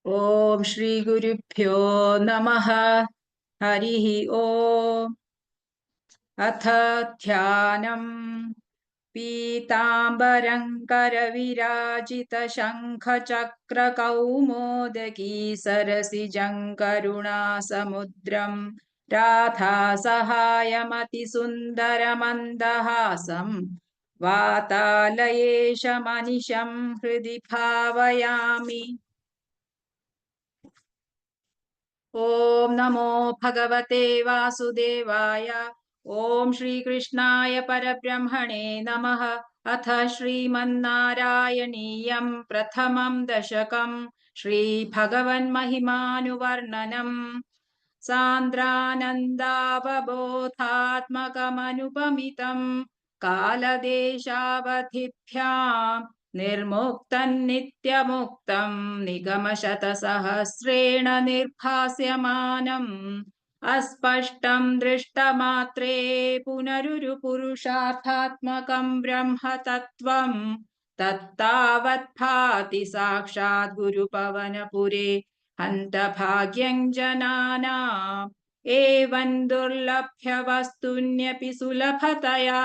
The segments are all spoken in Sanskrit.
ओम श्री गुरुभ्यो नमः। हरिः ओम। अथ ध्यानम्। पीताम्बरं करविराजितशङ्खचक्रकौमोदकी सरसिजं करुणासमुद्रं राधासहायमतिसुन्दरमन्दहासं वातालयेशमनिशं हृदि भावयामि। ओम नमो भगवते वासुदेवाय। ओम श्रीकृष्णाय परब्रह्मणे नमः। अथ श्रीमन्नारायणीयं प्रथमं दशकं श्रीभगवन्महिमानुवर्णनम्। सान्द्रानन्दावबोधात्मकमनुपमितं कालदेशावधिभ्यां निर्मुक्तं निगमशतसहस्रेण निर्भास्यमानम् अस्पष्टं दृष्टमात्रे पुनरुरुपुरुषार्थात्मकं ब्रह्म तत्त्वम् तत्तावत् भाति साक्षात् गुरुपवनपुरे हन्तभाग्यं जनानाम्। एवं दुर्लभ्य वस्तुन्यपि सुलभतया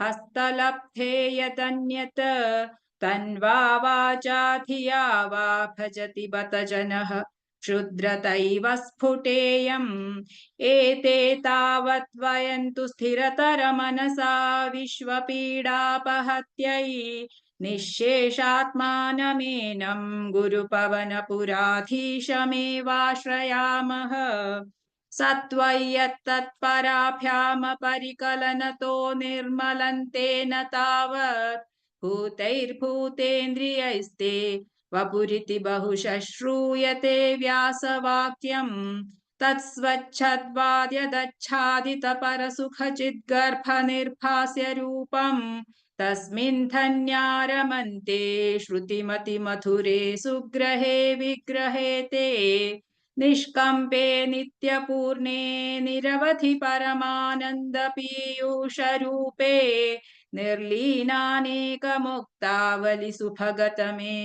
हस्तलब्धे यदन्यत् तन्वा वाचा धिया वा भजति बत जनः क्षुद्रतैव स्फुटेयम्। एते तावत् वयन्तु स्थिरतरमनसा विश्वपीडापहत्यै निःशेषात्मानमेनं गुरुपवनपुराधीशमेवाश्रयामः। सत्त्वय्यत्तत्पराभ्यामपरिकलनतो निर्मलन्तेन तावत् भूतैर्भूतेन्द्रियैस्ते वपुरिति बहुशः श्रूयते व्यासवाक्यम्। तत्स्वच्छद्वाद्यदच्छादितपरसुखचिद्गर्भनिर्भास्य रूपम् तस्मिन् धन्यारमन्ते श्रुतिमतिमधुरे सुग्रहे विग्रहे ते निष्कम्पे नित्यपूर्णे निरवधि परमानन्दपीयूषरूपे निर्लीनानेकमुक्तावलिसुभगतमे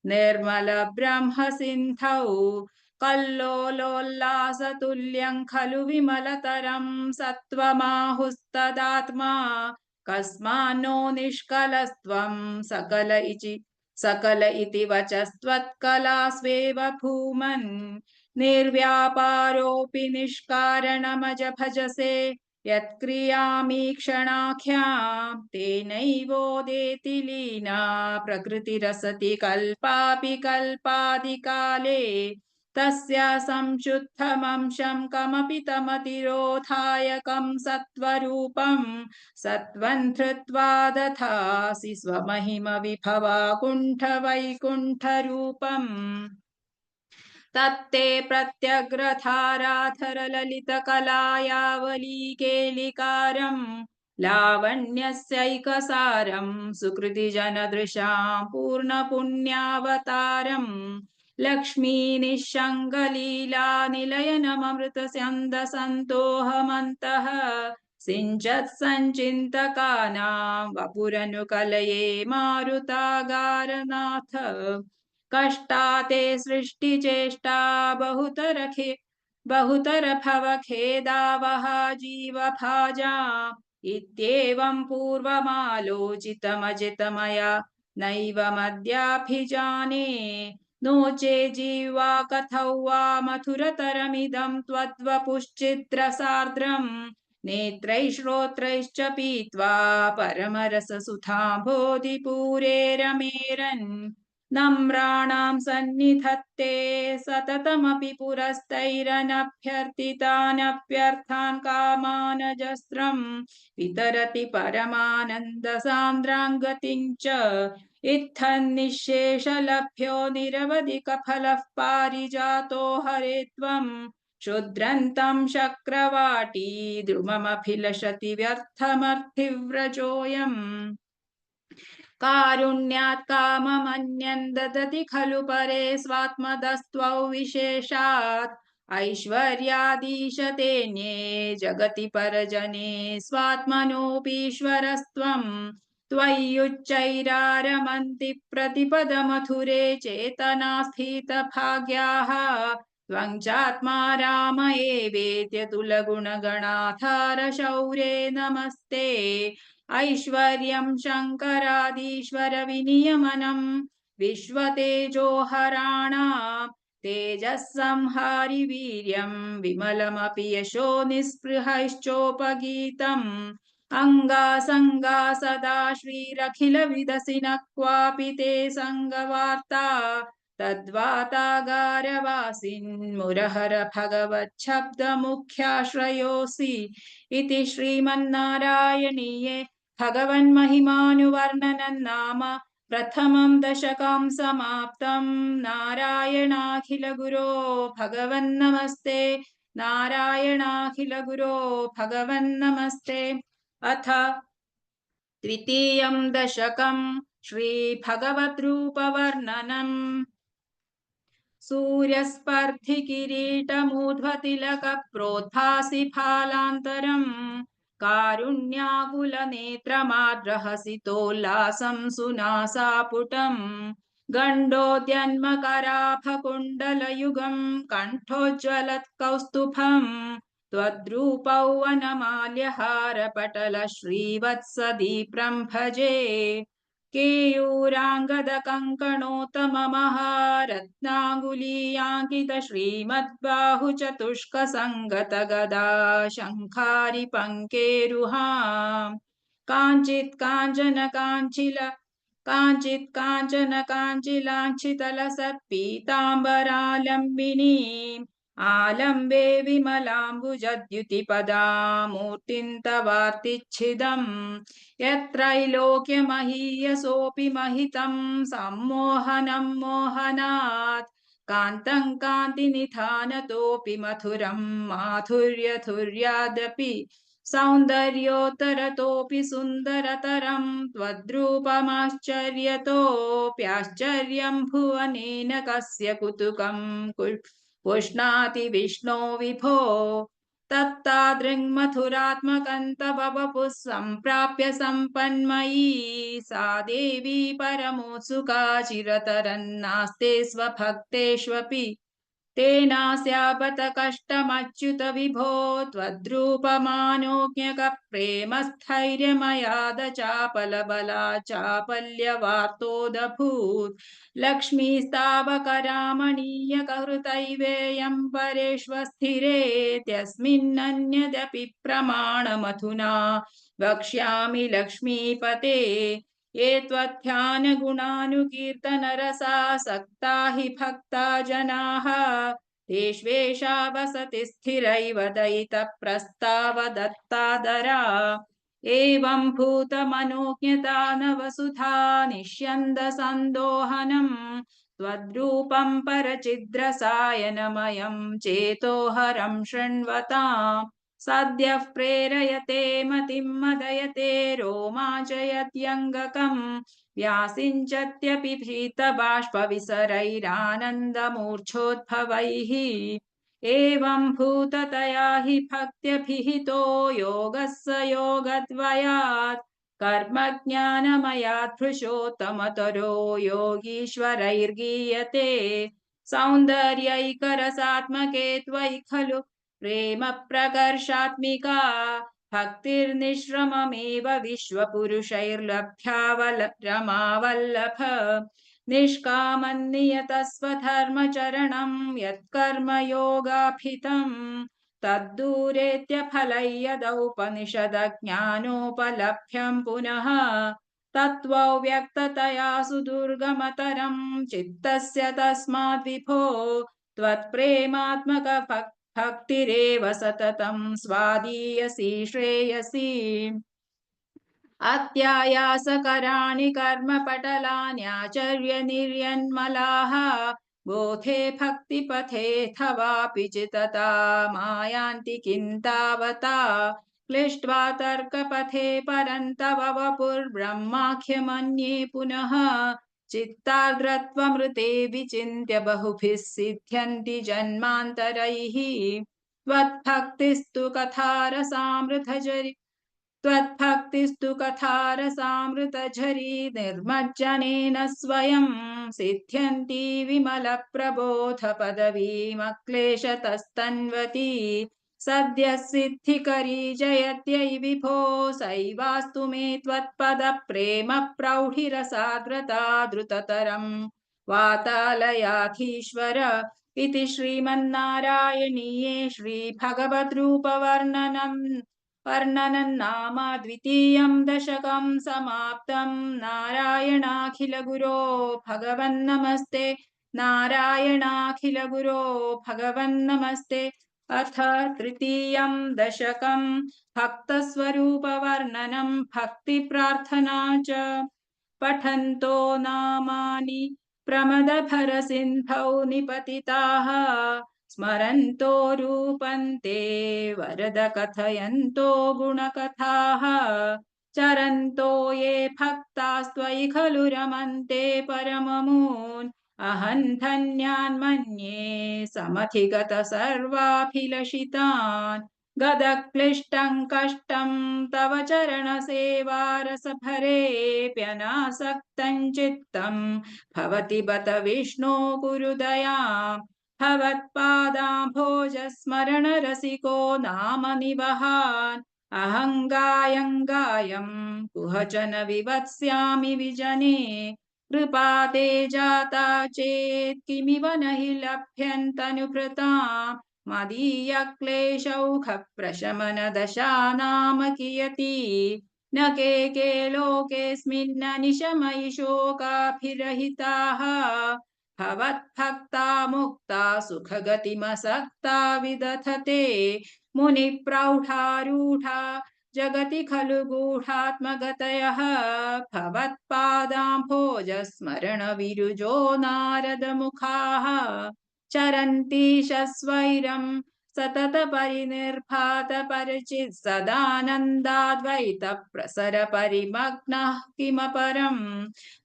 निर्मल ब्रह्म सिन्धौ कल्लोलोल्लासतुल्यं खलु विमलतरं सत्त्वमाहुस्तदात्मा कस्मान्नो निष्कलस्त्वं सकल इति वचस्त्वत्कलास्वेव भूमन् निर्व्यापारोऽपि निष्कारणमज भजसे यत्क्रियामीक्षणाख्यां तेनैवोदेति लीना प्रकृतिरसति कल्पापि कल्पादिकाले तस्य संशुद्धमंशं कमपि तमतिरोधायकं सत्त्वरूपं सत्त्वं धृत्वा दधासि स्वमहिमविभवा कुण्ठवैकुण्ठरूपम्। तत्ते प्रत्यग्रथाराधरललितकलायावलीकेलिकारम् लावण्यस्यैकसारं सुकृतिजनदृशां पूर्णपुण्यावतारम् लक्ष्मीनिःशङ्गलीलानिलयनममृतस्यन्दसन्तोऽहमन्तः सिञ्चत्सञ्चिन्तकानां वपुरनुकलये मारुतागारनाथ। कष्टाते सृष्टिचेष्टा बहुतर भवखेदावहा जीवभाजा इत्येवं पूर्वमालोचितमजितमया नैवमद्याभिजाने नो चेज्जीवा कथौ वा मधुरतरमिदं त्वद्वपुश्चिद्रसार्द्रम् नेत्रैः श्रोत्रैश्च पीत्वा परमरससुधाम्भोधिपूरे रमेरन् नम्राणां सन्निधत्ते सततमपि पुरस्तैरनभ्यर्थितानप्यर्थान् कामानजस्रं वितरति परमानन्दसान्द्राङ्गतिं च इत्थन्निःशेषलभ्यो निरवधिकफलः पारिजातो हरे त्वं क्षुद्रन्तं शक्रवाटी द्रुममभिलषति व्यर्थमर्थिव्रजोऽयम्। कारुण्यात् काममन्यन् ददति खलु परे स्वात्मदस्त्वौ विशेषात् ऐश्वर्यादीशतेऽन्ये जगति परजने स्वात्मनोऽपीश्वरस्त्वम् त्वय्युच्चैरारमन्ति प्रतिपदमथुरे चेतनास्थितभाग्याः त्वं चात्मा राम एवेत्यतुलगुणगणाधार शौर्ये नमस्ते ऐश्वर्यं शङ्करादीश्वर विनियमनं विश्वतेजोहराणाम् तेजःसंहारि वीर्यं विमलमपि यशो निःस्पृहश्चोपगीतम् अङ्गासङ्गा सदा श्रीरखिलविदसि न क्वापि ते सङ्गवार्ता तद्वातागारवासिन्मुरहर भगवच्छब्दमुख्याश्रयोऽसि इति श्रीमन्नारायणीये भगवन्महिमानुवर्णनं नाम प्रथमं दशकं समाप्तं नारायणाखिलगुरो भगवन्नमस्ते नारायणाखिलगुरो भगवन्नमस्ते अथ द्वितीयं दशकं श्रीभगवद्रूपवर्णनम् सूर्यस्पर्धिकिरीटमूर्ध्वतिलकप्रोद्भासि फालान्तरम् कारुण्याकुलनेत्रमाद्रहसितोल्लासं सुनासापुटम् गण्डोद्यन्मकराभकुण्डलयुगम् कण्ठोज्ज्वलत्कौस्तुभम् त्वद्रूपौवनमाल्यहारपटल श्रीवत्सदीप्रं भजे केयूराङ्गदकङ्कणोत्तममहारत्नाङ्गुलीयाङ्कित श्रीमद्बाहुचतुष्कसङ्गतगदा शङ्खारि पङ्केरुहाम् काञ्चित् काञ्चन काञ्चिलाञ्छितलसत्पीताम्बरालम्बिनीम् आलम्बे विमलाम्बुजद्युतिपदामूर्तिं तवार्तिच्छिदम् यत्रैलोक्यमहीयसोऽपि महितं सम्मोहनं मोहनात् कान्तं कान्तिनिधानतोऽपि मधुरं माधुर्यधुर्यादपि सौन्दर्योत्तरतोऽपि सुन्दरतरं त्वद्रूपमाश्चर्यतोऽप्याश्चर्यं भुवनेन कस्य कुतुकं पुष्णाति विष्णो विभो तत्तादृङ्मथुरात्मकं तव वपुः सम्प्राप्य सम्पन्मयी सा देवी परमोत्सुका चिरतरन्नास्ते स्वभक्तेष्वपि तेनास्यापत कष्टमच्युत विभो त्वद्रूपमानोज्ञकप्रेमस्थैर्यमयाद चापलबला चापल्यवार्तोदभूत् लक्ष्मीस्तावकरामणीयकहृतैवेयं परेष्वस्थिरेत्यस्मिन्नन्यदपि प्रमाणमधुना वक्ष्यामि लक्ष्मीपते ये त्वध्यानगुणानुकीर्तनरसासक्ता हि भक्ता जनाः तेष्वेषा वसति स्थिरैव दयितप्रस्तावदत्तादरा एवं भूतमनोज्ञता नवसुधा निष्यन्दसन्दोहनम् त्वद्रूपं परचिद्रसायनमयं चेतोहरं शृण्वताम् सद्यः प्रेरयते मतिं मदयते रोमाञ्चयत्यङ्गकम् व्यासिञ्चत्यपि भीतबाष्पविसरैरानन्दमूर्च्छोद्भवैः एवं भूततया हि भक्त्यभिहितो योगः स योगद्वयात् कर्मज्ञानमयात् भृशोत्तमतरो योगीश्वरैर्गीयते सौन्दर्यैकरसात्मके त्वयि खलु प्रेम प्रकर्षात्मिका भक्तिर्निश्रममेव विश्वपुरुषैर्लभ्यावरमावल्लभ निष्कामन्नियतस्वधर्मचरणं यत्कर्मयोगाभितं तद्दूरेत्यफलै यदौपनिषदज्ञानोपलभ्यं पुनः तत्त्वव्यक्ततया सुदुर्गमतरं चित्तस्य तस्माद्विभो त्वत्प्रेमात्मक भक्तिरेव सततं स्वादीयसी श्रेयसी अत्यायासकराणि कर्मपटलान्याचर्य निर्यन्मलाः बोधे भक्तिपथेऽथवापि चितता मायान्ति किं तावता क्लिष्ट्वा तर्कपथे परन्तव वपुर्ब्रह्माख्यमन्ये पुनः चित्तार्द्रत्वमृते विचिन्त्य बहुभिः सिद्ध्यन्ति जन्मान्तरैः त्वद्भक्तिस्तु कथारसामृतजरि त्वद्भक्तिस्तु कथारसामृतझरी निर्मज्जनेन स्वयं सिद्ध्यन्ति विमलप्रबोधपदवीमक्लेशतस्तन्वती सद्यः सिद्धिकरी जयत्यै विभो सैवास्तु मे त्वत्पदप्रेम प्रौढिरसाद्रता द्रुततरम् वातालयाधीश्वर इति श्रीमन्नारायणीये श्रीभगवद्रूपवर्णनं नाम द्वितीयं दशकं समाप्तं। नारायणाखिलगुरो भगवन्नमस्ते। नारायणाखिलगुरो भगवन्नमस्ते। अथ तृतीयं दशकं भक्तस्वरूपवर्णनं भक्तिप्रार्थना च। पठन्तो नामानि प्रमदभरसिन्धौ निपतिताः स्मरन्तो रूपन्ते वरद कथयन्तो गुणकथाः चरन्तो ये भक्तास्त्वयि खलु रमन्ते परममून् अहं धन्यान्मन्ये समधिगत सर्वाभिलषितान् गदक्लिष्टं कष्टं तव चरणसेवारसभरेऽप्यनासक्तं चित्तं भवति बत विष्णो कुरु दयाम् भवत्पादाम्भोजस्मरणरसिको नाम निवहान् अहं गायं कुहचन विवत्स्यामि विजने कृपाते जाता चेत् किमिव न हि लभ्यन्तनुभृताम् मदीयक्लेशौघप्रशमनदशा नाम कियती न के लोकेऽस्मिन्ननिशमयि शोकाभिरहिताः भवद्भक्ता मुक्ता सुखगतिमसक्ता विदधते मुनिप्रौढारूढा जगति खलु गूढात्मगतयः भवत्पादाम्भोजस्मरणविरुजो नारदमुखाः चरन्ति शस्वैरं सतत परिनिर्भात परिचित् सदानन्दाद्वैत प्रसर परिमग्नः किमपरम्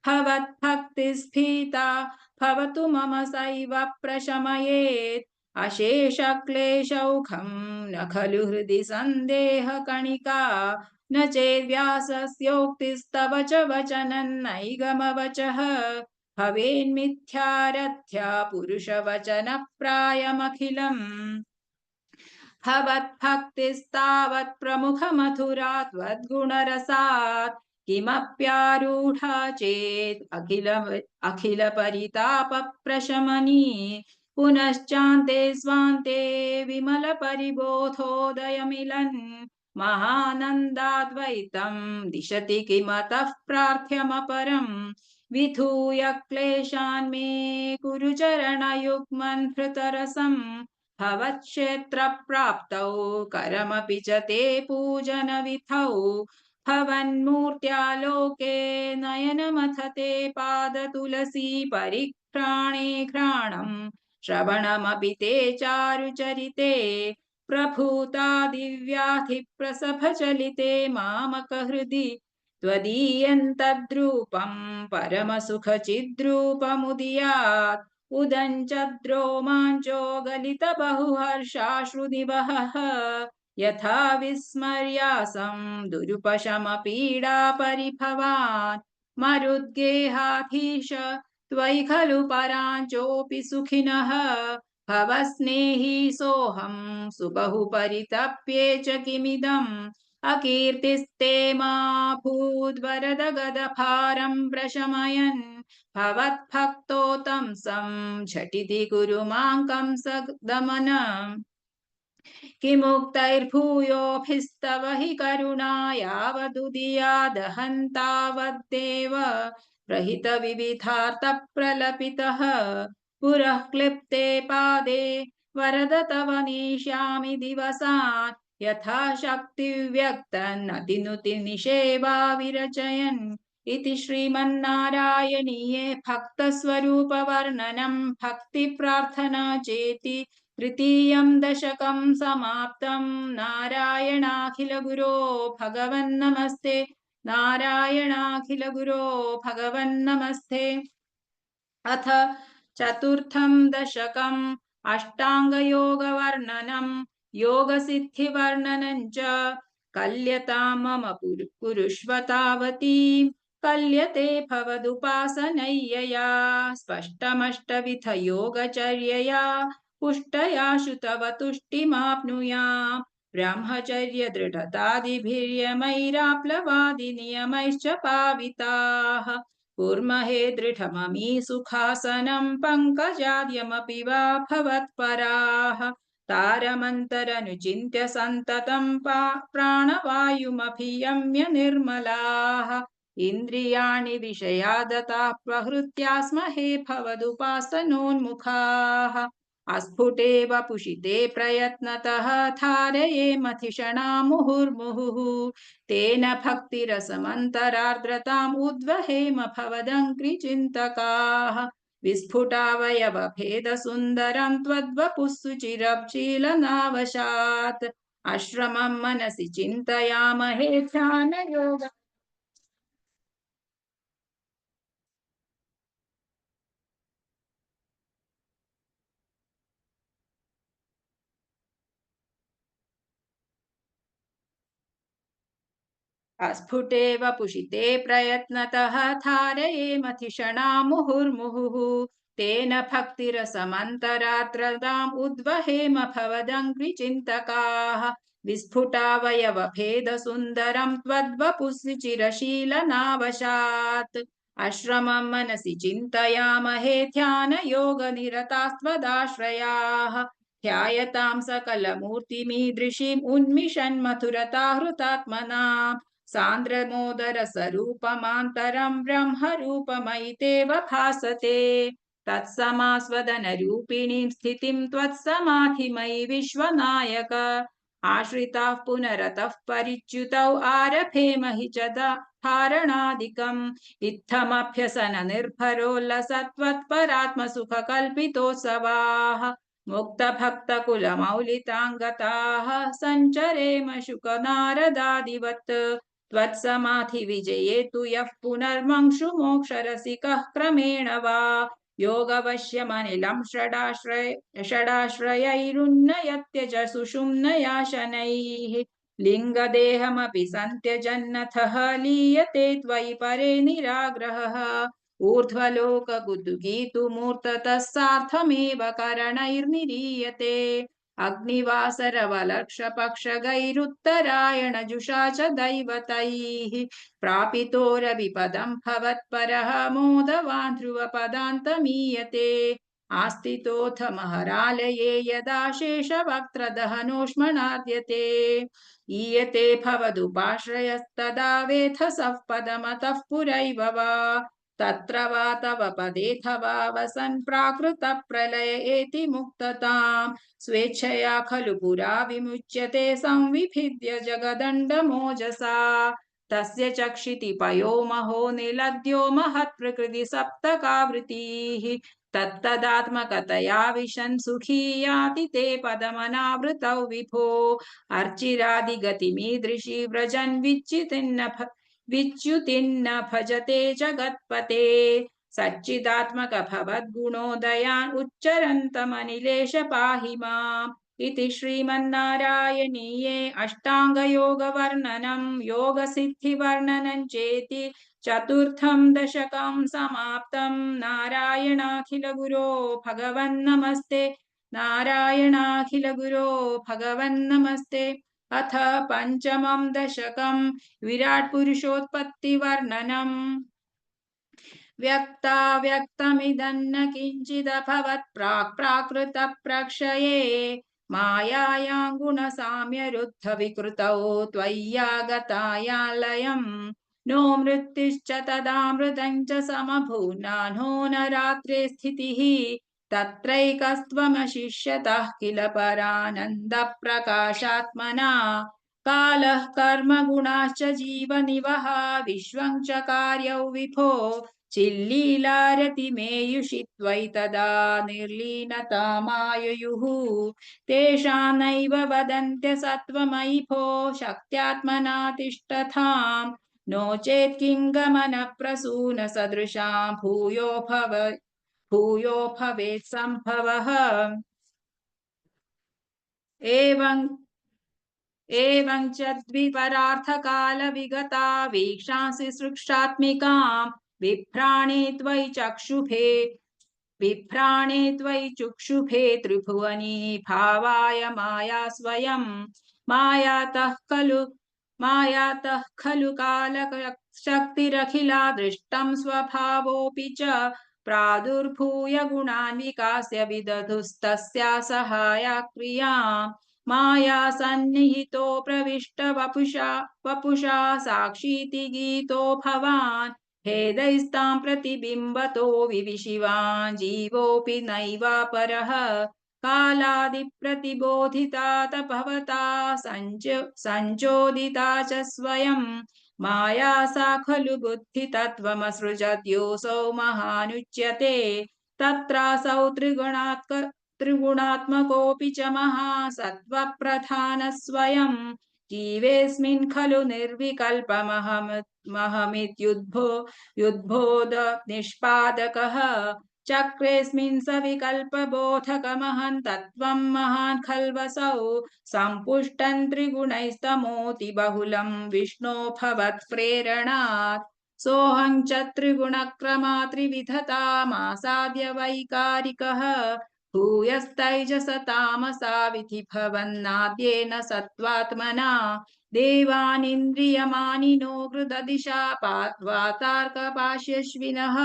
भवद्भक्तिस्फीता भवतु मम सैव प्रशमयेत् अशेषक्लेशौघं न खलु हृदि सन्देहकणिका न चेद्व्यासस्योक्तिस्तव च वचनन्नैगमवचः भवेन्मिथ्यारथ्या पुरुषवचनप्रायमखिलम् भवद्भक्तिस्तावत् प्रमुखमधुरा त्वद्गुणरसात् किमप्यारूढा चेत् अखिलपरितापप्रशमनी पुनश्चान्ते स्वान्ते विमलपरिबोधोदयमिलन् महानन्दाद्वैतं दिशति किमतः प्रार्थ्यमपरम् विधूय क्लेशान् मे कुरु चरणयुग्मन् हृतरसम् भवत्क्षेत्रप्राप्तौ करमपि च ते पूजनविधौ भवन्मूर्त्यालोके नयनमथ ते पादतुलसी परिघ्राणे घ्राणम् श्रवणमपि ते चारुचरिते प्रभूता दिव्याधिप्रसभचलिते मामकहृदि त्वदीयन्तद्रूपं परमसुखचिद्रूपमुदीयात् उदञ्चद्रोमाञ्चो गलित बहुहर्षाश्रुनिवहः यथा विस्मर्यासं दुरुपशमपीडा परिभवान् मरुद्गेहाधीश त्वयि खलु पराञ्चोऽपि सुखिनः भवस्नेही सोऽहं सुबहु परितप्ये च किमिदम् अकीर्तिस्ते मा भूद्वरद गदभारं प्रशमयन् भवद्भक्तो तं सं झटिति कुरु मां कंसदमन किमुक्तैर्भूयोभिस्तव हि करुणा यावदुदीयादहन्तावद्देव प्रहितविविधार्थप्रलपितः पुरः क्लिप्ते पादे वरद तव नेष्यामि दिवसान् यथा शक्तिव्यक्तन्नतिनुतिनिषेवा विरचयन् इति श्रीमन्नारायणीये भक्तस्वरूपवर्णनं भक्तिप्रार्थना चेति तृतीयं दशकं समाप्तं। नारायणाखिलगुरो भगवन्नमस्ते। नारायणाखिलगुरो भगवन्नमस्ते। अथ चतुर्थं दशकम् अष्टाङ्गयोगवर्णनं योगसिद्धिवर्णनं च। कल्यतां मम कुरुष्व तावतीं कल्यते भवदुपासनय्यया स्पष्टमष्टविध योगचर्यया पुष्टया श्रुतव तुष्टिमाप्नुयाम् ब्रह्मचर्य दृढतादिभिर्यमैराप्लवादिनियमैश्च पाविताः कुर्महे दृढममी सुखासनं पङ्कजाद्यमपि वा भवत्पराः तारमन्तरनुचिन्त्य सन्ततं प्राणवायुमभियम्य निर्मलाः इन्द्रियाणि विषयादताः प्रहृत्या स्महे भवदुपासनोन्मुखाः अस्फुटेव पुषिते प्रयत्नतः धारयेमधिषणा मुहुर्मुहुः तेन भक्तिरसमन्तरार्द्रताम् उद्वहेम भवदङ्घ्रिचिन्तकाः विस्फुटावयवभेदसुन्दरं त्वद्वपुःसुचिरशीलनावशात् आश्रमं मनसि चिन्तयामहे ध्यानयोग अस्फुटेव पुषिते प्रयत्नतः धारयेमधिषणा मुहुर्मुहुः तेन भक्तिरसमन्तरार्द्रताम् उद्वहेम भवदङ्घ्रिचिन्तकाः विस्फुटावयवभेदसुन्दरं त्वद्वपुःसुचिरशीलनावशात् आश्रमं मनसि चिन्तयामहे ध्यानयोगनिरतास्त्वदाश्रयाः ध्यायतां सकलमूर्तिमीदृशीम् उन्मिषन्मथुरता हृतात्मनाम् सान्द्रमोदरसरूपमान्तरं ब्रह्मरूपमयितेव भासते तत्समास्वदनरूपिणीं स्थितिं त्वत्समाधिमयि विश्वनायक आश्रिताः पुनरतः परिच्युतौ आरभेम हि च धारणादिकम् इत्थमभ्यसन निर्भरोल्लसत्वत्परात्मसुखकल्पितोत्सवाः मुक्तभक्तकुलमौलिताङ्गताः सञ्चरेम शुकनारदादिवत् त्वत्समाधिविजये तु यः पुनर्मंशुमोक्षरसिकः क्रमेण वा योगवश्यमनिलं षडाश्रयैरुन्नयत्यज सुषुम्नया शनैः लिङ्गदेहमपि सन्त्यजन्नथः लीयते त्वयि परे निराग्रहः ऊर्ध्वलोककुतुकीतुमूर्ततः सार्थमेव करणैर्निरीयते अग्निवासरवलक्षपक्षगैरुत्तरायणजुषा च दैवतैः प्रापितोरविपदं भवत्परः मोदवान् ध्रुवपदान्तमीयते आस्थितोऽथ महरालये यदा शेषवक्त्रदहनोष्मणाद्यते ईयते भवदुपाश्रयस्तदा वेधसः पदमतः पुरैव वा तत्र वा तव पदेऽथवा वसन् प्राकृतप्रलय एति मुक्तताम् स्वेच्छया खलु पुरा विमुच्यते संविभिद्य जगदण्डमोजसा तस्य चक्षिति पयो महो निलद्यो महत्प्रकृति सप्तकावृतीः तत्तदात्मकतया विशन् सुखी याति ते पदमनावृतौ विभो अर्चिरादिगतिमीदृशी व्रजन् विच्युतिन्न भजते जगत्पते सच्चिदात्मक भवद्गुणोदयान् उच्चरन्तमनिलेश पाहि माम् इति श्रीमन्नारायणीये अष्टाङ्गयोगवर्णनं योगसिद्धिवर्णनं चेति चतुर्थं दशकं समाप्तं नारायणाखिलगुरो भगवन्नमस्ते नारायणाखिलगुरो भगवन्नमस्ते अथ पञ्चमं दशकं विराट्पुरुषोत्पत्तिवर्णनम् व्यक्ताव्यक्तमिदन्न किञ्चिदभवत् प्राक्-प्राकृतप्रक्षये मायायां गुणसाम्यरुद्धविकृतौ त्वय्यागतायालयम् नो मृत्युश्च तदामृतं च समभून्नानो न रात्रे स्थितिः तत्रैकस्त्वमशिष्यतः किल परानन्दप्रकाशात्मना कालः कर्म गुणाश्च जीवनिवहा विश्वं च कार्यौ विभो चिल्लीलारतिमेयुषि त्वयि तदा निर्लीनतामायुयुः तेषां नैव वदन्त्य सत्त्वमयि भो शक्त्यात्मना तिष्ठताम् नो चेत् किं गमनप्रसूनसदृशां भूयो भवेत् सम्भवः एवं एवं च द्विपरार्थकालविगता वीक्षांसि सृक्षात्मिकां बिभ्राणे त्वयि चक्षुभे बिभ्राणे त्वयि चक्षुभे त्रिभुवनी भावाय माया स्वयं मायातः खलु कालशक्तिरखिला दृष्टं स्वभावोऽपि च प्रादुर्भूय गुणान् विकास्य विदधुस्तस्या सहाया क्रियाम् माया सन्निहितो प्रविष्ट वपुषा साक्षीति गीतो भवान् भेदैस्तां प्रतिबिम्बतो विविशिवान् जीवोऽपि नैवापरः कालादिप्रतिबोधिता भवता सञ्चोदिता च स्वयं माया सा खलु बुद्धितत्त्वमसृजद्योऽसौ महानुच्यते तत्रासौ त्रिगुणात्मकोऽपि च महासत्त्वप्रधानः स्वयं जीवेऽस्मिन् खलु युद्बोध निष्पादकः चक्रेऽस्मिन् सविकल्पबोधकमहन् तत्त्वं महान् खल्वसौ सम्पुष्टं त्रिगुणैस्तमोति बहुलं विष्णो भवत्प्रेरणात् सोऽहं च त्रिगुणक्रमात्रिविधतामासाद्य वैकारिकः भूयस्तैजसतामसा विधि भवन्नाद्येन सत्त्वात्मना देवानिन्द्रियमानिनो हृददिशा वातार्कपाश्यश्विनः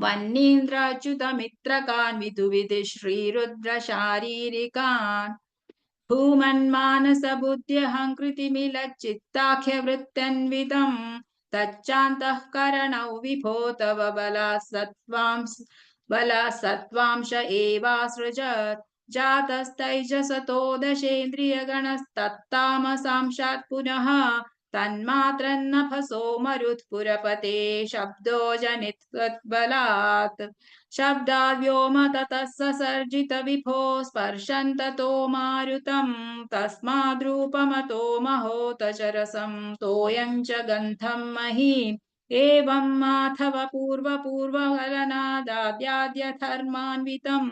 वह्नीन्द्राच्युतमित्रकान् विदुविधि श्रीरुद्रशारीरिकान् भूमन्मानसबुद्ध्यहङ्कृतिमिलच्चित्ताख्यवृत्त्यन्वितम् तच्चान्तःकरणौ विभो तव बलात्सत्त्वांश एवासृजत् जातस्तैजसतो दशेन्द्रियगणस्तत्तामसांशात् पुनः तन्मात्रन्नभसो मरुत्पुरपते शब्दो जनित्वद्बलात् शब्दाद्व्योम ततः ससर्जित विभो स्पर्शन्ततो मारुतं तस्माद्रूपमतो महोतचरसं तोयं च गन्धं महीम् एवं माधव पूर्वगलनादाद्याद्यधर्मान्वितं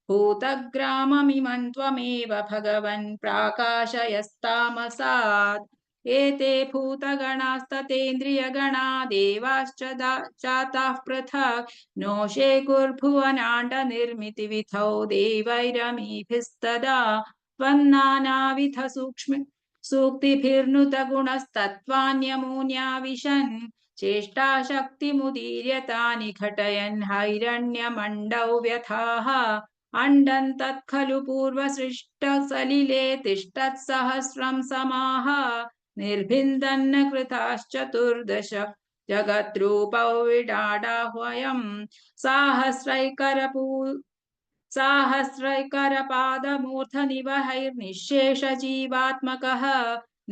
भूतग्राममिमं त्वमेव भगवन् प्राकाशयस्तामसात् एते भूतगणास्ततेन्द्रियगणा देवाश्च जाताः पृथक् नोषे कुर्भुवनाण्ड निर्मितिविधौ देवैरमीभिस्तदा त्वन्नानाविध सूक्तिभिर्नुत गुणस्तत्त्वान्यमून्या विशन् चेष्टाशक्तिमुदीर्यतानि घटयन् हैरण्यमण्डौ व्यथाः अण्डं तत्खलु पूर्वसृष्टसलिले तिष्ठत्सहस्रं समाः निर्भिन्दन्न कृताश्चतुर्दश जगद्रूपौ विडाडाह्वयं साहस्रैकरपादमूर्धनिवहैर्निःशेषजीवात्मकः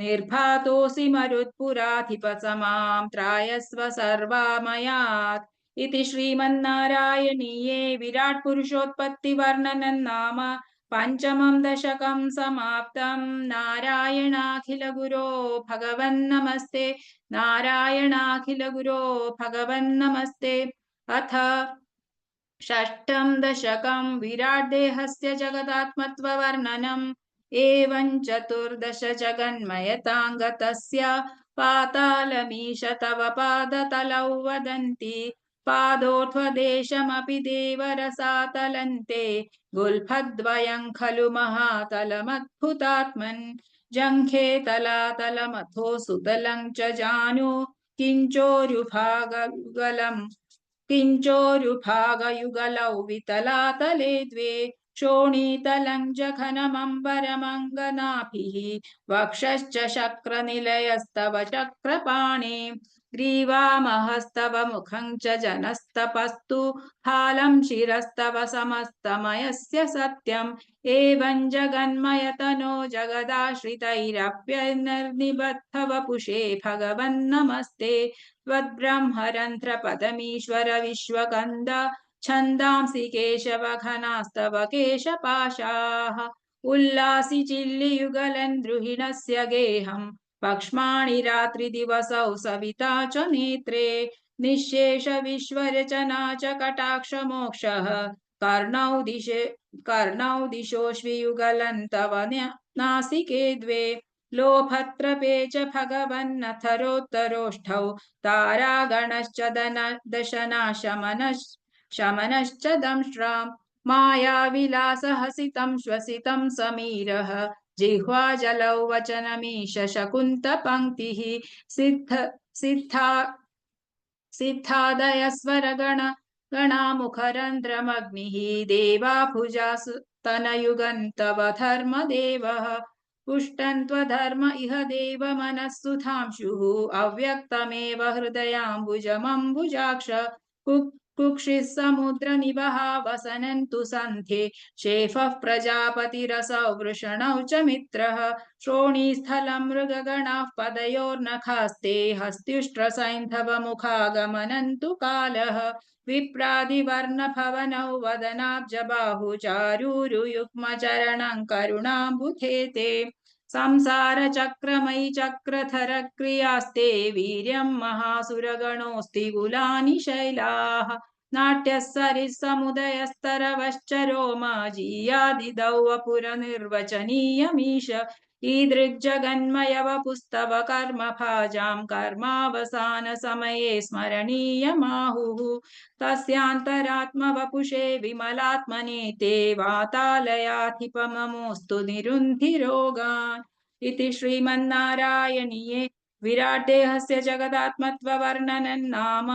निर्भातोऽसि मरुत्पुराधिपसमां त्रायस्व सर्वामयात् इति श्रीमन्नारायणीये विराट्पुरुषोत्पत्तिवर्णनं नाम पञ्चमं दशकं समाप्तं नारायणाखिलगुरो भगवन्नमस्ते नारायणाखिलगुरो भगवन्नमस्ते अथ षष्ठं दशकं विराट्देहस्य जगदात्मत्ववर्णनम् एवं चतुर्दश जगन्मयताङ्गतस्य पातालमीश तव पादतलौ वदन्ति पादोर्ध्वदेशमपि देवरसातलन्ते गुल्फद्वयं खलु महातलमद्भुतात्मन् जङ्घे तलातलमथो सुतलं च जानु किञ्चोरुभागयुगलौ वितलातले द्वे शोणीतलं जघनमम्बरमङ्गनाभिः वक्षश्च शक्रनिलयस्तव चक्रपाणे ग्रीवामहस्तव मुखं च जनस्तपस्तु हालं शिरस्तव समस्तमयस्य सत्यम् एवं जगन्मयतनो जगदाश्रितैरप्यनिर्निबद्धवपुषे भगवन्नमस्ते त्वद्ब्रह्मरन्ध्रपदमीश्वर विश्वकन्द छन्दांसि केशवघनास्तव केशपाशाः उल्लासि चिल्लियुगलन् द्रुहिणस्य गेहं पक्ष्माणि रात्रिदिवसौ सविता च नेत्रे निःशेष विश्वरचना च कटाक्षमोक्षः कर्णौ कर्णौ दिशोऽश्वियुगलन्तव नासिके द्वे लोभत्रपे च भगवन्नथरोत्तरोष्ठौ तारागणश्च शमनश्च दंष्ट्राम् मायाविलासहसितं श्वसितं समीरः जिह्वाजलौ वचनमीश शकुन्तपङ्क्तिः सिद्धा गणामुखरन्ध्रमग्निः देवाभुजासु तनयुगन्तव धर्मदेवः पुष्टं त्वधर्म इह देव मनस्सु धांशुः अव्यक्तमेव हृदयाम्बुजमम्बुजाक्ष कुक्षिः समुद्रनिवहा वसनन्तु सन्ध्ये शेफः प्रजापतिरसौ वृषणौ च मित्रः श्रोणीस्थलं मृगगणाः पदयोर्नखास्ते हस्त्युष्ट्रसैन्धवमुखागमनन्तु कालः विप्रादिवर्णभवनौ वदनाब्जबाहुचारूरुयुग्मचरणं करुणाम्बुधेते संसारचक्रमयि चक्रधरक्रियास्ते वीर्यं महासुरगणोऽस्ति कुलानि शैलाः नाट्यः सरित्समुदयस्तरवश्च रोमाजीयादिदौ वपुरनिर्वचनीयमीश ईदृग्जगन्मयवपुस्तव कर्मभाजां कर्मावसानसमये स्मरणीयमाहुः तस्यान्तरात्मवपुषे विमलात्मने ते वातालयाधिपममोऽस्तु निरुन्धिरोगान् इति श्रीमन्नारायणीये विराटेहस्य जगदात्मत्ववर्णनं नाम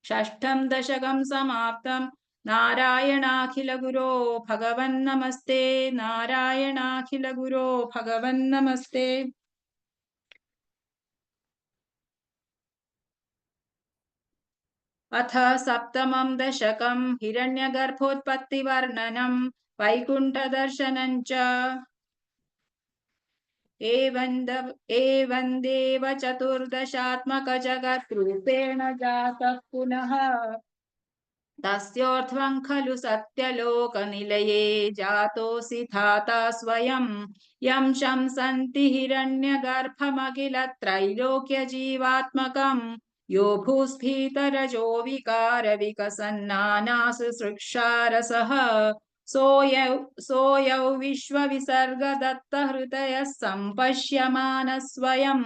षष्ठं दशकं समाप्तम् नारायणाखिलगुरो भगवन्नमस्ते नारायणाखिलगुरो भगवन्नमस्ते। अथ सप्तमं दशकं हिरण्यगर्भोत्पत्तिवर्णनं वैकुण्ठदर्शनं च एवं देव चतुर्दशात्मकजगद्रूपेण जातः पुनः तस्योर्ध्वं खलु सत्यलोकनिलये जातोऽसि धाता स्वयं यं शंसन्ति हिरण्यगर्भमखिल त्रैलोक्यजीवात्मकं यो भूस्फीतरजो विकारविकसन्नानासु सृक्षारसः सोऽयौ विश्वविसर्गदत्तहृदयः सम्पश्यमानः स्वयं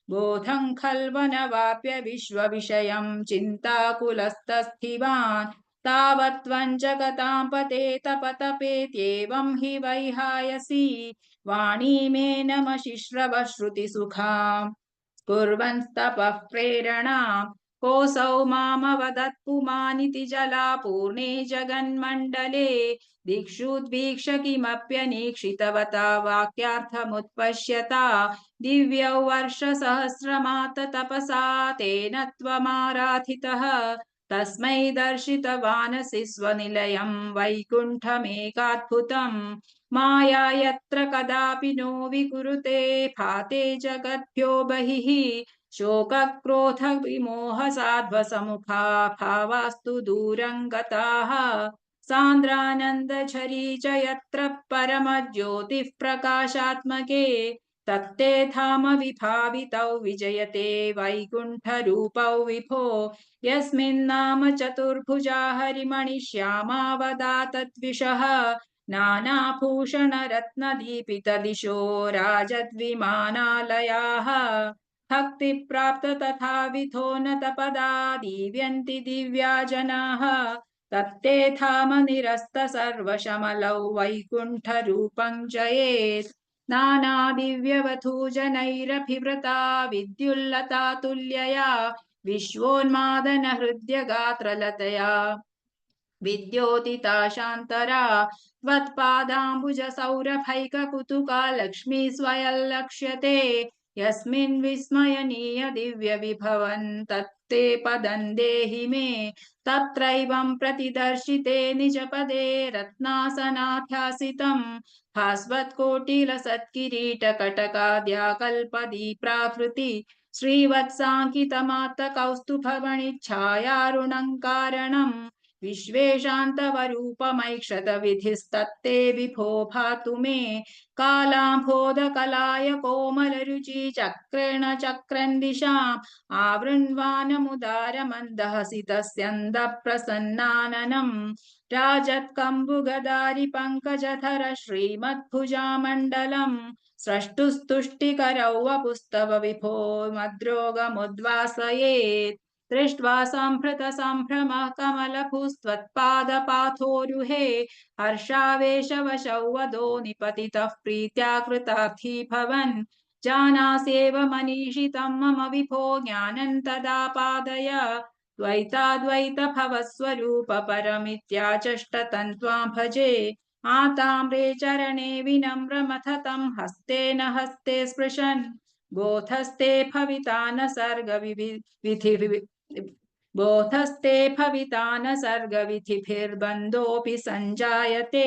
बोधं खल्वनवाप्य विश्वविषयं चिन्ताकुलस्तस्थिवान् तावत्त्वं जगतां पतेतपतपेत्येवं हि वैहायसी वाणीमेनमशिश्रवः श्रुतिसुखाम् कुर्वन्तपः प्रेरणाम् कोऽसौ मामवदत्पुमानिति जलापूर्णे जगन्मण्डले दिक्षुद्वीक्ष किमप्यनीक्षितवता वाक्यार्थमुत्पश्यता दिव्यौ वर्षसहस्रमाततपसा तेन त्वमाराधितः तस्मै दर्शितवानसि स्वनिलयं वैकुण्ठमेकाद्भुतम् माया यत्र कदापि नो विकुरुते भाते जगद्भ्यो बहिः शोकक्रोध विमोहसाध्वसमुखा भावास्तु दूरं गताः सान्द्रानन्दझरी च यत्र परमज्योतिः प्रकाशात्मके तत्ते धाम विभावितौ विजयते वैकुण्ठरूपौ विभो यस्मिन्नाम चतुर्भुजा हरिमणिश्यामावदा तद्विषः नानाभूषणरत्नदीपितदिशो राजद्विमानालयाः भक्तिप्राप्त तथाविधो न तपदा दीव्यन्ति दिव्या जनाः तत्ते धाम निरस्त सर्वशमलौ वैकुण्ठरूपं जयेत् नानादिव्यवधूजनैरभिवृता विद्युल्लता तुल्यया विश्वोन्मादन हृद्यगात्रलतया विद्योतिता शान्तरा त्वत्पादाम्बुजसौरभैककुतुका लक्ष्मी स्वयल्लक्ष्यते यस्मिन् विस्मयनीय दिव्यविभवन् तत्ते पदं देहि मे तत्रैवं प्रतिदर्शिते निजपदे रत्नासनाध्यासितं भास्वत्कोटिलसत्किरीटकटकाद्याकल्पदी प्राकृति श्रीवत्साङ्कितमात्तकौस्तुभमणिच्छायारुणं कारणम् विश्वेशान्तवरूपमैक्षतविधिस्तत्ते विभो भातु मे कालाम्भोदकलाय कोमलरुचि चक्रेण चक्रन् दिशाम् आवृण्वानमुदारमन्दहसि तस्यन्दप्रसन्नाननम् राजत्कम्बुगदारि पङ्कजधर श्रीमद्भुजामण्डलम् स्रष्टुस्तुष्टिकरौ वपुस्तव विभो मद्रोगमुद्वासयेत् दृष्ट्वा सम्भृतसम्भ्रमः कमलभूस्त्वत्पादपाथोरुहे हर्षावेशवशौ वदो निपतितः प्रीत्या कृतार्थी भवन् जानास्येव मनीषितं मम विभो ज्ञानं तदा पादय द्वैताद्वैतभवस्वरूप परमित्याचष्टतं त्वां भजे आताम्रे चरणे विनम्रमथतं हस्तेन हस्ते स्पृशन् बोधस्ते भविता न सर्गविधि बोधस्ते भविता न सर्गविधिभिर्बन्धोऽपि सञ्जायते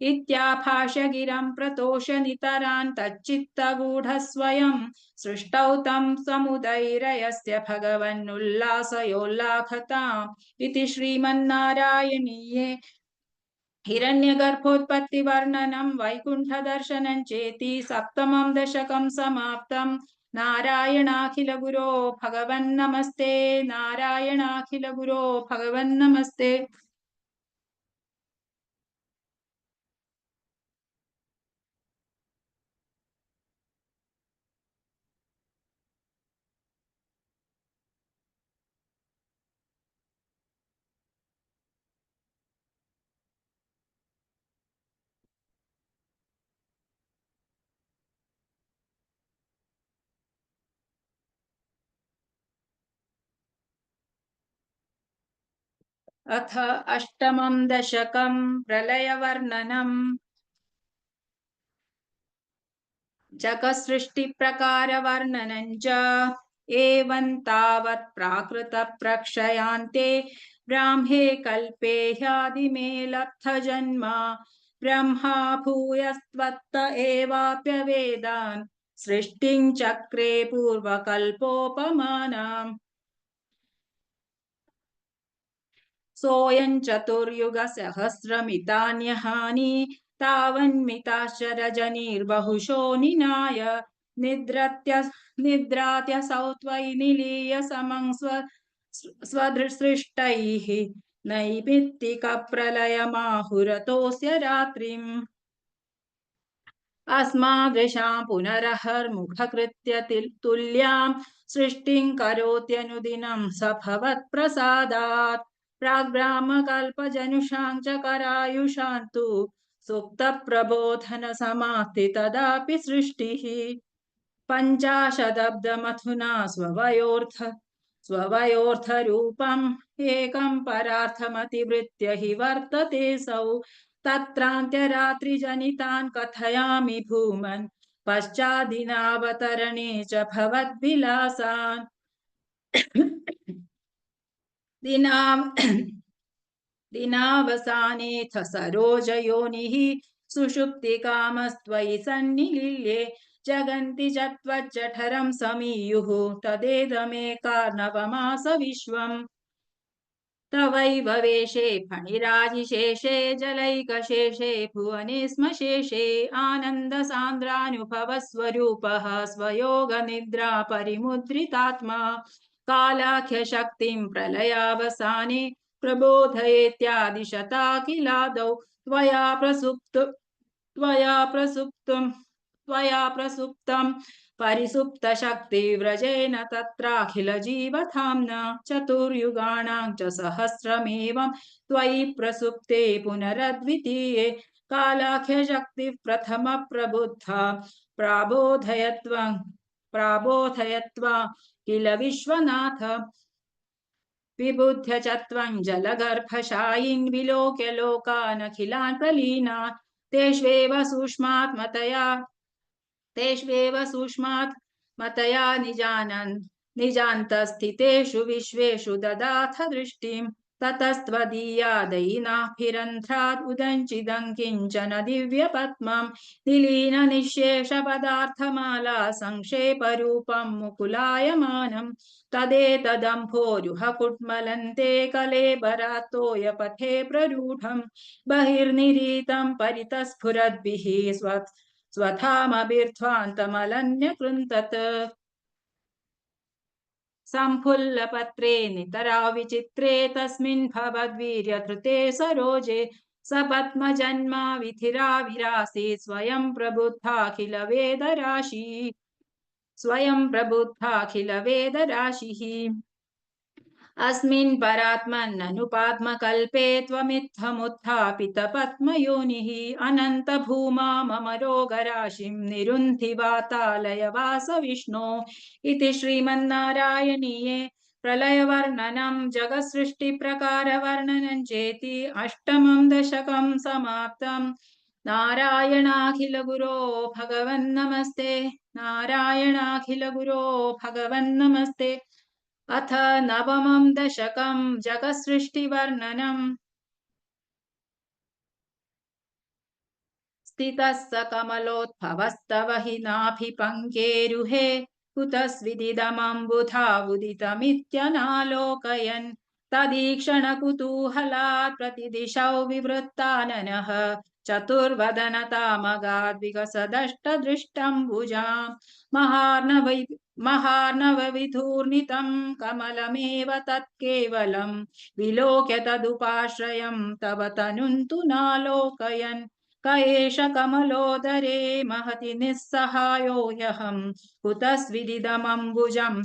इत्याभाष्य गिरं प्रतोष नितरान् तच्चित्तगूढस्वयं सृष्टौ तं समुदैरयस्य भगवन्नुल्लासयोल्लाखताम् इति श्रीमन्नारायणीये हिरण्यगर्भोत्पत्तिवर्णनं वैकुण्ठदर्शनं चेति सप्तमं दशकं समाप्तम् नारायणाखिलगुरो भगवन्नमस्ते नारायणाखिलगुरो भगवन्नमस्ते। अथ अष्टमं दशकं प्रलयवर्णनम् जगत्सृष्टिप्रकारवर्णनं च एवं तावत् प्राकृतप्रक्षयान्ते ब्राह्मे कल्पे ह्यादिमे लब्धजन्म ब्रह्मा भूयस्त्वत्त एवाप्यवेदान् सृष्टिं चक्रे पूर्वकल्पोपमानाम् सोऽयं चतुर्युगसहस्रमितान्यहानि तावन्मिताश्च रजनीर्बहुशो निनाय निद्रात्यसौ त्वयि निलीय समं स्वसृष्टैः नैमित्तिकप्रलयमाहुरतोऽस्य रात्रिम् अस्मादृशां पुनरहर्मुखकृत्य तुल्यां सृष्टिं करोत्यनुदिनं स भवत्प्रसादात् प्राग्ब्राह्मकल्पजनुषां च करायुषां तु सुप्तप्रबोधनसमाप्ति तदापि सृष्टिः पञ्चाशदब्दमथुना स्ववयोऽर्थरूपम् एकं परार्थमतिवृत्य हि वर्तते सौ तत्रान्त्यरात्रिजनितान् कथयामि भूमन् पश्चादिनावतरणे च भवद्विलासान् दिनावसानेऽथ सरोजयोनिः सुषुप्तिकामस्त्वयि सन्निलील्ये जगन्ति च त्वज्जठरं समीयुः तदेदमेकार्णवमास विश्वम् तवैव वेशे फणिराजिशेषे जलैकशेषे भुवने स्म शेषे आनन्दसान्द्रानुभवस्वरूपः स्वयोगनिद्रा परिमुद्रितात्मा कालाख्यशक्तिं प्रलयावसाने प्रबोधयेत्यादिशताखिलादौ त्वया प्रसुप्तं परिसुप्तशक्तिव्रजेन तत्राखिलजीवधाम्ना चतुर्युगाणां च सहस्रमेवं त्वयि प्रसुप्ते पुनरद्वितीये कालाख्यशक्तिः प्रथमप्रबुद्धा प्राबोधयत्वा किल विश्वनाथ विबुध्य च त्वं जलगर्भशायीन् विलोक्य लोकानखिलान् प्रलीनान् तेष्वेव सूक्ष्मात्मतया निजान्तस्थितेषु विश्वेषु ददाथ दृष्टिम् ततस्त्वदीयादैनाभिरन्ध्रात् उदञ्चिदं किञ्चन दिव्यपद्मं निलीननिःशेषपदार्थमाला संक्षेपरूपं मुकुलायमानम् तदेतदम्भोरुहकुट्मलन्ते कलेबरात्तोयपथे प्ररूढम् बहिर्निरीतं परितस्फुरद्भिः स्वधामभिर्ध्वान्तमलन्यकृन्तत् सम्फुल्लपत्रे नितरा विचित्रे तस्मिन् भवद्वीर्यधृते सरोजे स पद्मजन्मा विधिराविरासीत् स्वयं प्रबुद्धाखिल वेदराशिः अस्मिन् परात्मन्ननुपात्मकल्पे त्वमित्थमुत्थापितपद्मयोनिः अनन्तभूमा मम रोगराशिं निरुन्धि वातालय वास विष्णो इति श्रीमन्नारायणीये प्रलयवर्णनं जगत्सृष्टिप्रकारवर्णनं चेति अष्टमं दशकं समाप्तम् नारायणाखिलगुरो भगवन्नमस्ते नारायणाखिलगुरो भगवन्नमस्ते अथ नवमं दशकं जगत्सृष्टिवर्णनम् स्थितः स कमलोद्भवस्तव हि नाभिपङ्केरुहे कुतस्विदिदमम्बुधावुदितमित्यनालोकयन् तदीक्षणकुतूहलात् प्रतिदिशौ विवृत्ताननः चतुर्वदनतामगाद्विकसदष्टदृष्टम्बुजाम् महार्णवविधूर्णितं कमलमेव तत्केवलं विलोक्य तदुपाश्रयं तव तनुन्तु नालोकयन् क एष कमलोदरे महति निस्सहायो ह्यहं कुतस्विदिदमम्बुजं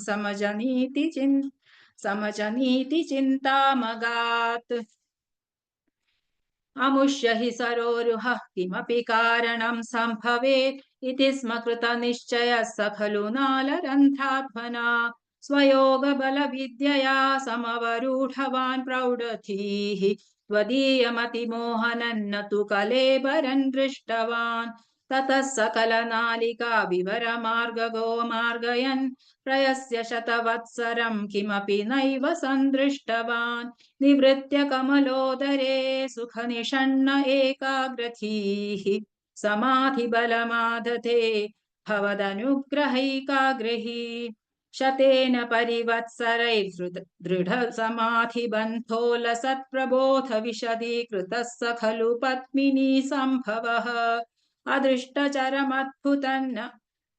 समजनीति चिन्तामगात् अमुष्य हि सरोरुहः किमपि कारणं सम्भवेत् इति स्म कृतनिश्चयः स खलु नालरन्ध्राध्वना स्वयोगबलविद्यया समवरूढवान् प्रौढधीः त्वदीयमतिमोहनन्न तु कलेबरं दृष्टवान् ततः सकलनालिका विवरमार्गगो मार्गयन् प्रयस्य शतवत्सरं किमपि नैव सन्दृष्टवान् निवृत्य कमलोदरे सुखनिषण्ण एकाग्रधीः समाधिबलमादधे भवदनुग्रहैकाग्रही शतेन परिवत्सरैर्दृढसमाधिबन्धोलसत्प्रबोधविशदीकृतः स खलु पद्मिनी सम्भवः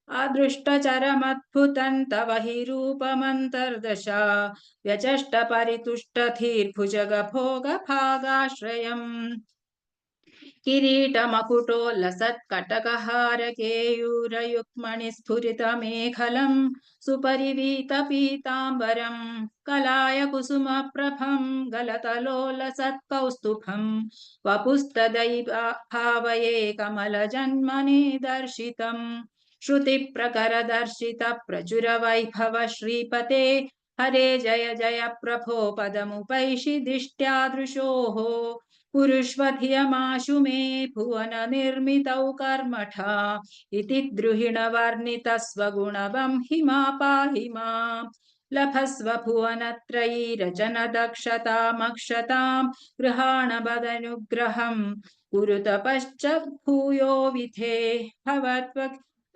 अदृष्टचरमद्भुतं तव हि रूपमन्तर्दशा व्यचष्टपरितुष्टधीर्भुजगभोगभागाश्रयम् किरीटमकुटोल्लसत्कटकहारकेयूरयुक्मणिस्फुरितमेखलं सुपरिवीतपीताम्बरं कलायकुसुमप्रभं गलतलोलसत्कौस्तुभं वपुस्तदैभावये कमलजन्मने दर्शितम् श्रुतिप्रकरदर्शितप्रचुरवैभव श्रीपते हरे जय जय प्रभो पदमुपैषि दिष्ट्यादृशोः कुरुष्व धियमाशु मे भुवन निर्मितौ कर्मठा इति द्रुहिणवर्णितः स्वगुणवं हि मा पाहि माम् लभस्व भुवनत्रयीरचनदक्षतामक्षतां गृहाण बदनुग्रहं कुरुतपश्च भूयो विधे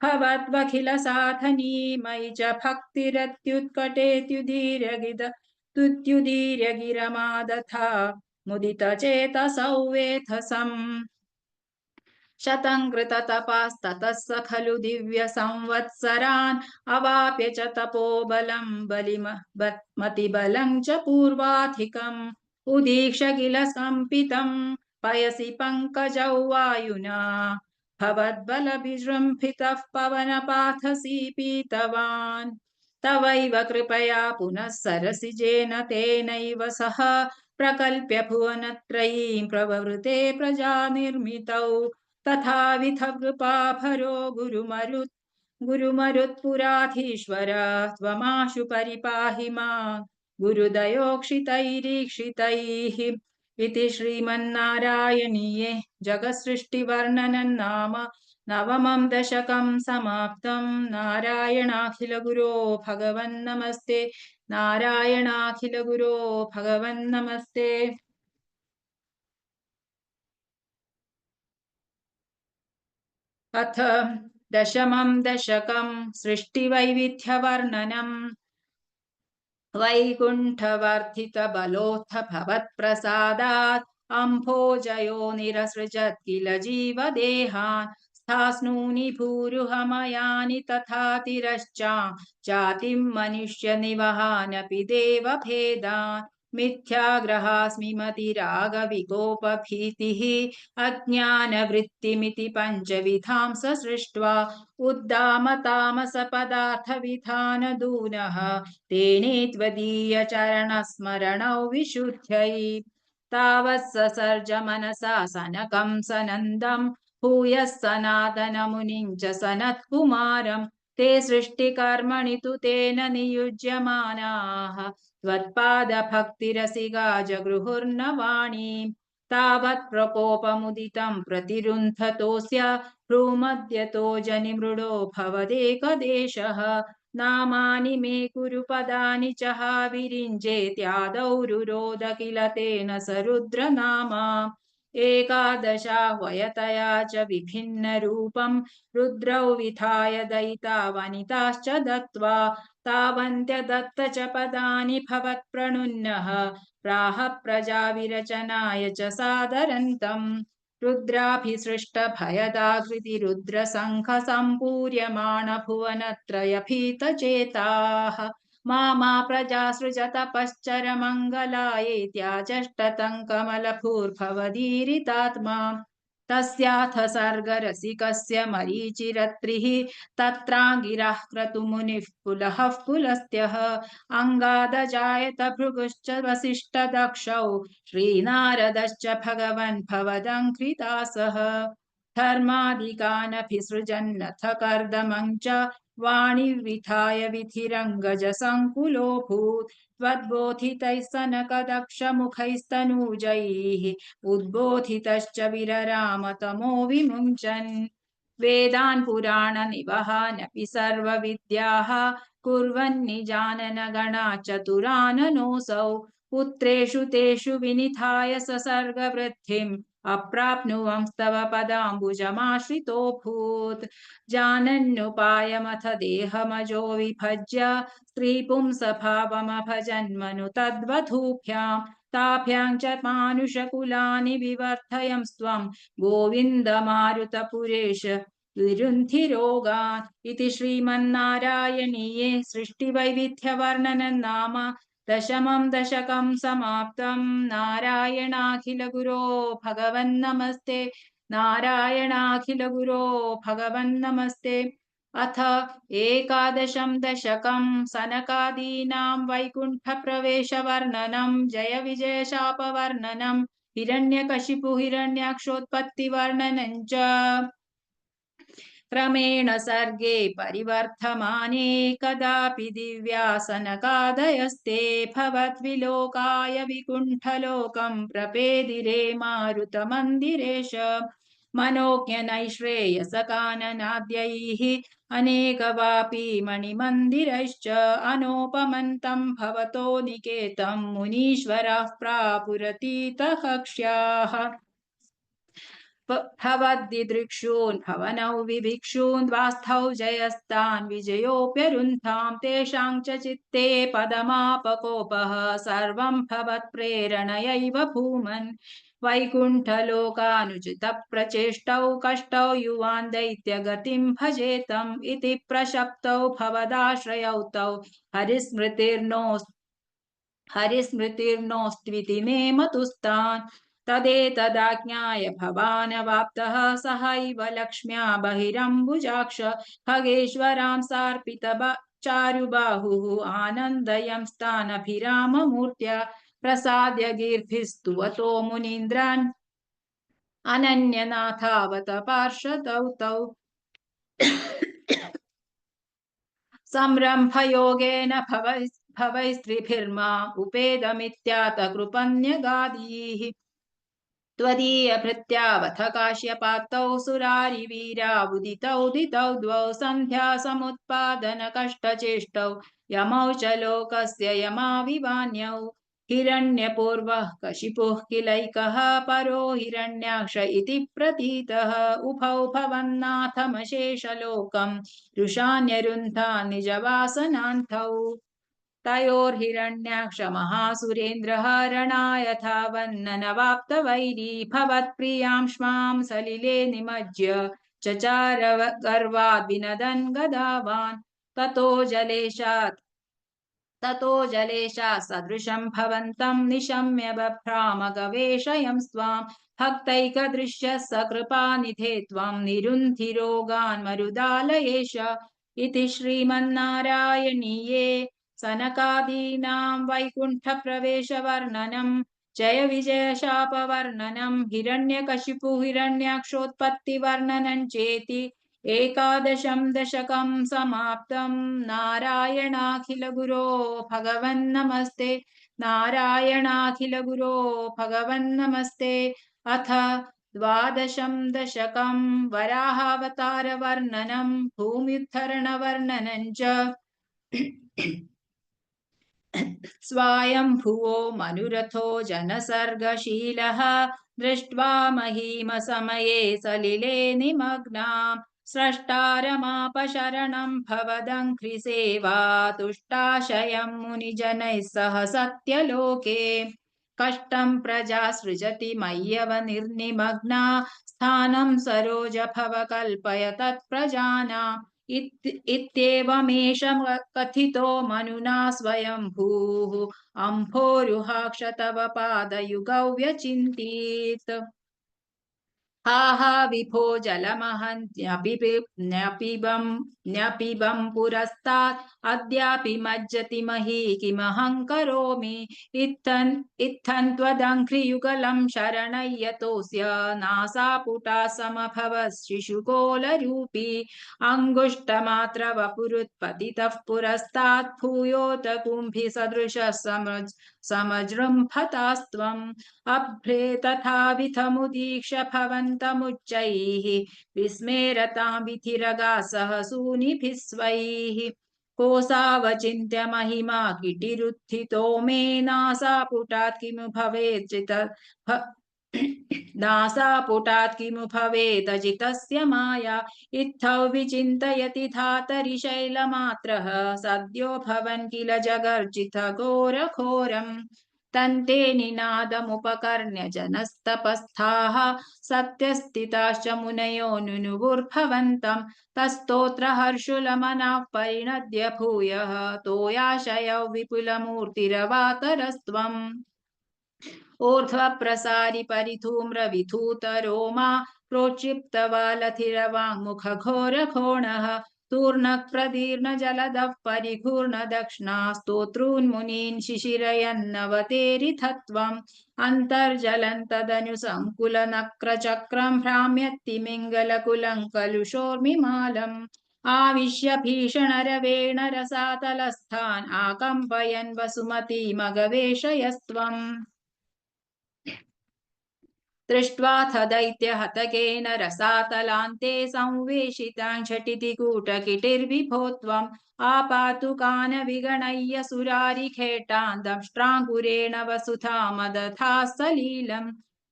भवद्वखिलसाधनी मयि च भक्तिरत्युत्कटेत्युदीर्यगिरमादथा मुदितचेतसौ वेधसम् शतं कृततपास्ततः स खलु दिव्यसंवत्सरान् अवाप्य च तपोबलं बलिमतिबलं च पूर्वाधिकम् उदीक्ष किल कम्पितं पयसि पङ्कजौ वायुना भवद्बलविजृम्भितः पवनपाथसी पीतवान् तवैव कृपया पुनः सरसिजेन तेनैव सह प्रकल्प्य भुवनत्रयीं प्रववृते प्रजानिर्मितौ तथाविध कृपाभरो गुरुमरुत्पुराधीश्वर त्वमाशु परिपाहि मां गुरुदयोक्षितैरीक्षितैः इति श्रीमन्नारायणीये जगत्सृष्टिवर्णनं नाम नवमं दशकं समाप्तं। नारायणाखिलगुरो भगवन्नमस्ते। नारायणाखिलगुरो भगवन्नमस्ते। अथ दशमं दशकं सृष्टिवैविध्यवर्णनम्। वैकुण्ठवर्धितबलोत्थ भवत्प्रसादात् अम्भोजयो निरसृजत् किल जीवदेहान्। स्थास्नूनि भूरुहमयानि तथातिरश्चातिं मनुष्यनिवहानपि देवभेदान्। मिथ्याग्रहास्मि मतिरागविकोपभीतिः अज्ञानवृत्तिमिति पञ्चविधां सृष्ट्वा उद्दामतामसपदार्थविधानदूनः तेने त्वदीयचरणस्मरणौ विशुद्ध्यै। तावत् ससर्ज मनसा सनकं सनन्दं भूयः सनातनमुनिं च सनत्कुमारम्। ते सृष्टिकर्मणि तु तेन नियुज्यमानाः त्वत्पादभक्तिरसिका जगृहुर्नवाणीम्। तावत् प्रकोपमुदितं प्रतिरुन्धतोऽस्य भ्रूमध्यतो जनिमृडो भवदेकदेशः। नामानि मे कुरु पदानि च हा विरिञ्जेत्यादौ रुरोद किल तेन स रुद्रनामा। एकादशाह्वयतया च विभिन्नरूपं रुद्रौ विधाय दयिता वनिताश्च दत्त्वा तावन्त्यदत्त च पदानि भवत्प्रणुन्नः प्राह प्रजाविरचनाय च सादरन्तम्। रुद्राभिसृष्टभयदाकृति रुद्रशङ्खसम्पूर्यमाण भुवनत्रयभीतचेताः मा प्रजासृज तपश्चरमङ्गलायेत्याचष्टतं कमलभूर्भवदीरितात्मा। तस्याथ सर्गरसिकस्य मरीचिरत्रिः तत्राङ्गिरः क्रतुमुनिः पुलः पुलस्त्यः अङ्गादजायत भृगुश्च वसिष्ठदक्षौ श्रीनारदश्च भगवन् भवदङ्घ्रिदासः। धर्मादिकानभिसृजन्नथ कर्दमं च वाणिर्विधाय विधिरङ्गजसङ्कुलोऽभूत्। त्वद्बोधितैः सनकदक्षमुखैस्तनूजैः उद्बोधितश्च विरराम तमो विमुञ्चन्। वेदान् पुराणनिवहानपि सर्वविद्याः कुर्वन्निजानन गणाः चतुराननोऽसौ। पुत्रेषु तेषु विनिधाय ससर्गवृद्धिम् अप्राप्नुवंस्तव पदाम्बुजमाश्रितोऽभूत्। जानन्नुपायमथ देहमजो विभज्य स्त्रीपुंसभावमभजन्मनु तद्वधूभ्याम्। ताभ्यां च मानुषकुलानि विवर्धयंस्त्वं गोविन्दमारुतपुरेश विरुन्धिरोगान्। इति श्रीमन्नारायणीये सृष्टिवैविध्यवर्णनं नाम दशमं दशकं समाप्तं। नारायणाखिलगुरो भगवन्नमस्ते। नारायणाखिलगुरो भगवन्नमस्ते। अथ एकादशं दशकं सनकादीनां वैकुण्ठप्रवेशवर्णनं जय विजयशापवर्णनं हिरण्यकशिपु हिरण्याक्षोत्पत्तिवर्णनं च। क्रमेण सर्गे परिवर्धमाने कदापि दिव्यासनकादयस्ते भवद्विलोकाय विकुण्ठलोकं प्रपेदिरे मारुतमन्दिरेश। मनोज्ञनैश्रेयसकाननाद्यैः अनेकवापी मणिमन्दिरैश्च अनोपमन्तं भवतो निकेतं मुनीश्वराः प्रापुरतीतकक्ष्याः। भवद्दिदृक्षून् भवनौ विभिक्षून् द्वास्थौ जयस्तान् विजयोऽप्यरुन्धां तेषां च चित्ते पदमापकोपः सर्वं भवत्प्रेरणयैव भूमन्। वैकुण्ठलोकानुचितप्रचेष्टौ कष्टौ युवान् दैत्यगतिं भजेतम् इति प्रशप्तौ भवदाश्रयौ तौ हरिस्मृतिर्नोऽस्त्विति मे मतुस्तान्। तदेतदाज्ञाय भवानवाप्तः सहैव लक्ष्म्या बहिरम्बुजाक्ष खगेश्वरां सार्पित चारुबाहुः आनन्दयंस्तानभिराममूर्त्या प्रसाद्य गीर्भिस्तुवतो मुनीन्द्रान् अनन्यनाथावत पार्षदौ तौ। संरम्भयोगेन भवैस्त्रिभिर्मा उपेदमित्यात कृपन्यगादीः त्वदीयभृत्यावथ काश्यपाक्तौ सुरारिवीरावुदितौ दितौ द्वौ सन्ध्या समुत्पादनकष्टचेष्टौ यमौ च लोकस्य यमाविवान्यौ हिरण्यपूर्वः कशिपुः किलैकः परो हिरण्याक्ष इति प्रतीतः उभौ भवन्नाथमशेषलोकम् रुषान्यरुन्धा निजवासनान्थौ तयोर्हिरण्याक्ष महासुरेन्द्रः रणाय धावन्ननवाप्तवैरी भवत्प्रियां क्ष्मां सलिले निमज्य चचार गर्वाद् विनदन् गदावान् ततो जलेशात् सदृशं भवन्तं निशम्य बभ्राम गवेषयं स्वां भक्तैकदृश्यः सकृपानिधे त्वं निरुन्धिरोगान् मरुदालयेश इति श्रीमन्नारायणीये सनकादीनां वैकुण्ठप्रवेशवर्णनम् जय विजयशापवर्णनम् हिरण्यकशिपु हिरण्याक्षोत्पत्तिवर्णनम् चेति एकादशं दशकं समाप्तं नारायणाखिलगुरो भगवन्नमस्ते नारायणाखिलगुरो भगवन्नमस्ते अथ द्वादशं दशकं वराहावतारवर्णनं भूम्युद्धरणवर्णनं च स्वायम्भुवो मनुरथो जनसर्गशीलः दृष्ट्वा महीमसमये सलिले निमग्नाम् स्रष्टारमापशरणं भवदङ्घ्रिसेवा तुष्टाशयं मुनिजनैः सह सत्यलोके कष्टं प्रजा सृजति मय्यव निर्निमग्ना स्थानं सरोज भव कल्पय तत्प्रजानाम् इत्येवमेष कथितो मनुना स्वयंभूः अम्भोरुहाक्ष तव पादयुगौ व्यचिन्तीत् हा हा विभो जलमहन्त्यपिबं पुरस्तात् अद्यापि मज्जति मही किमहं करोमि इत्थं त्वदङ्घ्रियुगलं शरणय्यतोऽस्य नासापुटा समभवत् शिशुकोलरूपी अङ्गुष्टमात्र वपुरुत्पतितः पुरस्तात् भूयोत कुम्भिसदृशः समजृम्भतास्त्वम् अभ्रे तथाविधमुदीक्ष भवन्तमुच्चैः विस्मेरतां विधिरगा सह सूनिभिः स्वैः कोसावचिन्त्य महिमा किटिरुत्थितो मे नासापुटात् किमु भवेत् नासापुटात् किमु भवेत् जितस्य माया इत्थौ विचिन्तयति धातरि शैलमात्रः सद्यो भवन् किल जगर्जित घोरघोरम् तन्ते निनादमुपकर्ण्य जनस्तपस्थाः सत्यस्थिताश्च मुनयो नुनुवुर्भवन्तम् तस्तोत्रहर्षुलमनाः परिणद्य भूयः तोयाशयौ विपुलमूर्तिरवातरस्त्वम् ऊर्ध्वप्रसारि परिधूम्रविधूतरोमा प्रोक्षिप्तवालथिरवाङ्मुखघोरघोणः तूर्णप्रदीर्णजलदः परिघूर्णदक्षिणा स्तोतॄन्मुनीन् शिशिरयन्नवतेरिथत्वम् अन्तर्जलन्तदनुसङ्कुलनक्रचक्रं भ्राम्यत्तिमिङ्गलकुलं कलुषोर्मिमालम् आविश्य भीषणरवेण रसातलस्थान् आकम्पयन् वसुमतीमगवेशयस्त्वम् दृष्ट्वाथ दैत्यहतकेन रसातलान्ते संवेशितां झटिति कूटकिटिर्विभो त्वम् आपातु कानविगणय्य सुरारिखेटान् दंष्ट्राङ्कुरेण वसुधामदथा सलीलम्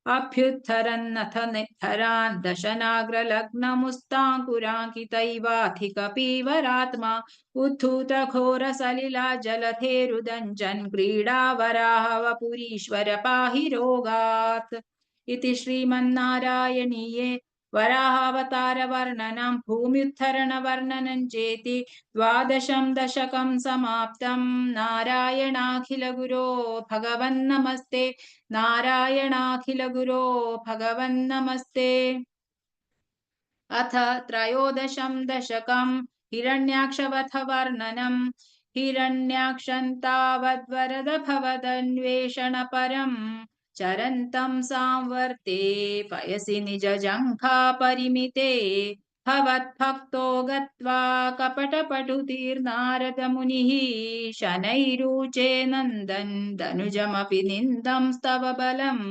अभ्युत्थरन्नथ निद्धरान् दशनाग्रलग्नमुस्ताङ्कुराङ्कितैवाधिकपीवरात्मा उद्धूतघोरसलिला जलधेरुदञ्जन् क्रीडावराहवपुरीश्वर पाहि रोगात् इति श्रीमन्नारायणीये वराहावतारवर्णनं भूम्युद्धरणवर्णनं चेति द्वादशं दशकं समाप्तं नारायणाखिलगुरो भगवन्नमस्ते नारायणाखिलगुरो भगवन्नमस्ते अथ त्रयोदशं दशकं हिरण्याक्षवधवर्णनम् हिरण्याक्षन्तावद्वरद भवदन्वेषणपरम् चरन्तं सांवर्ते पयसि निजजङ्घा परिमिते भवद्भक्तो गत्वा कपटपटुतीर्नारदमुनिः शनैरुचे नन्दन् दनुजमपि निन्दं स्तव बलम्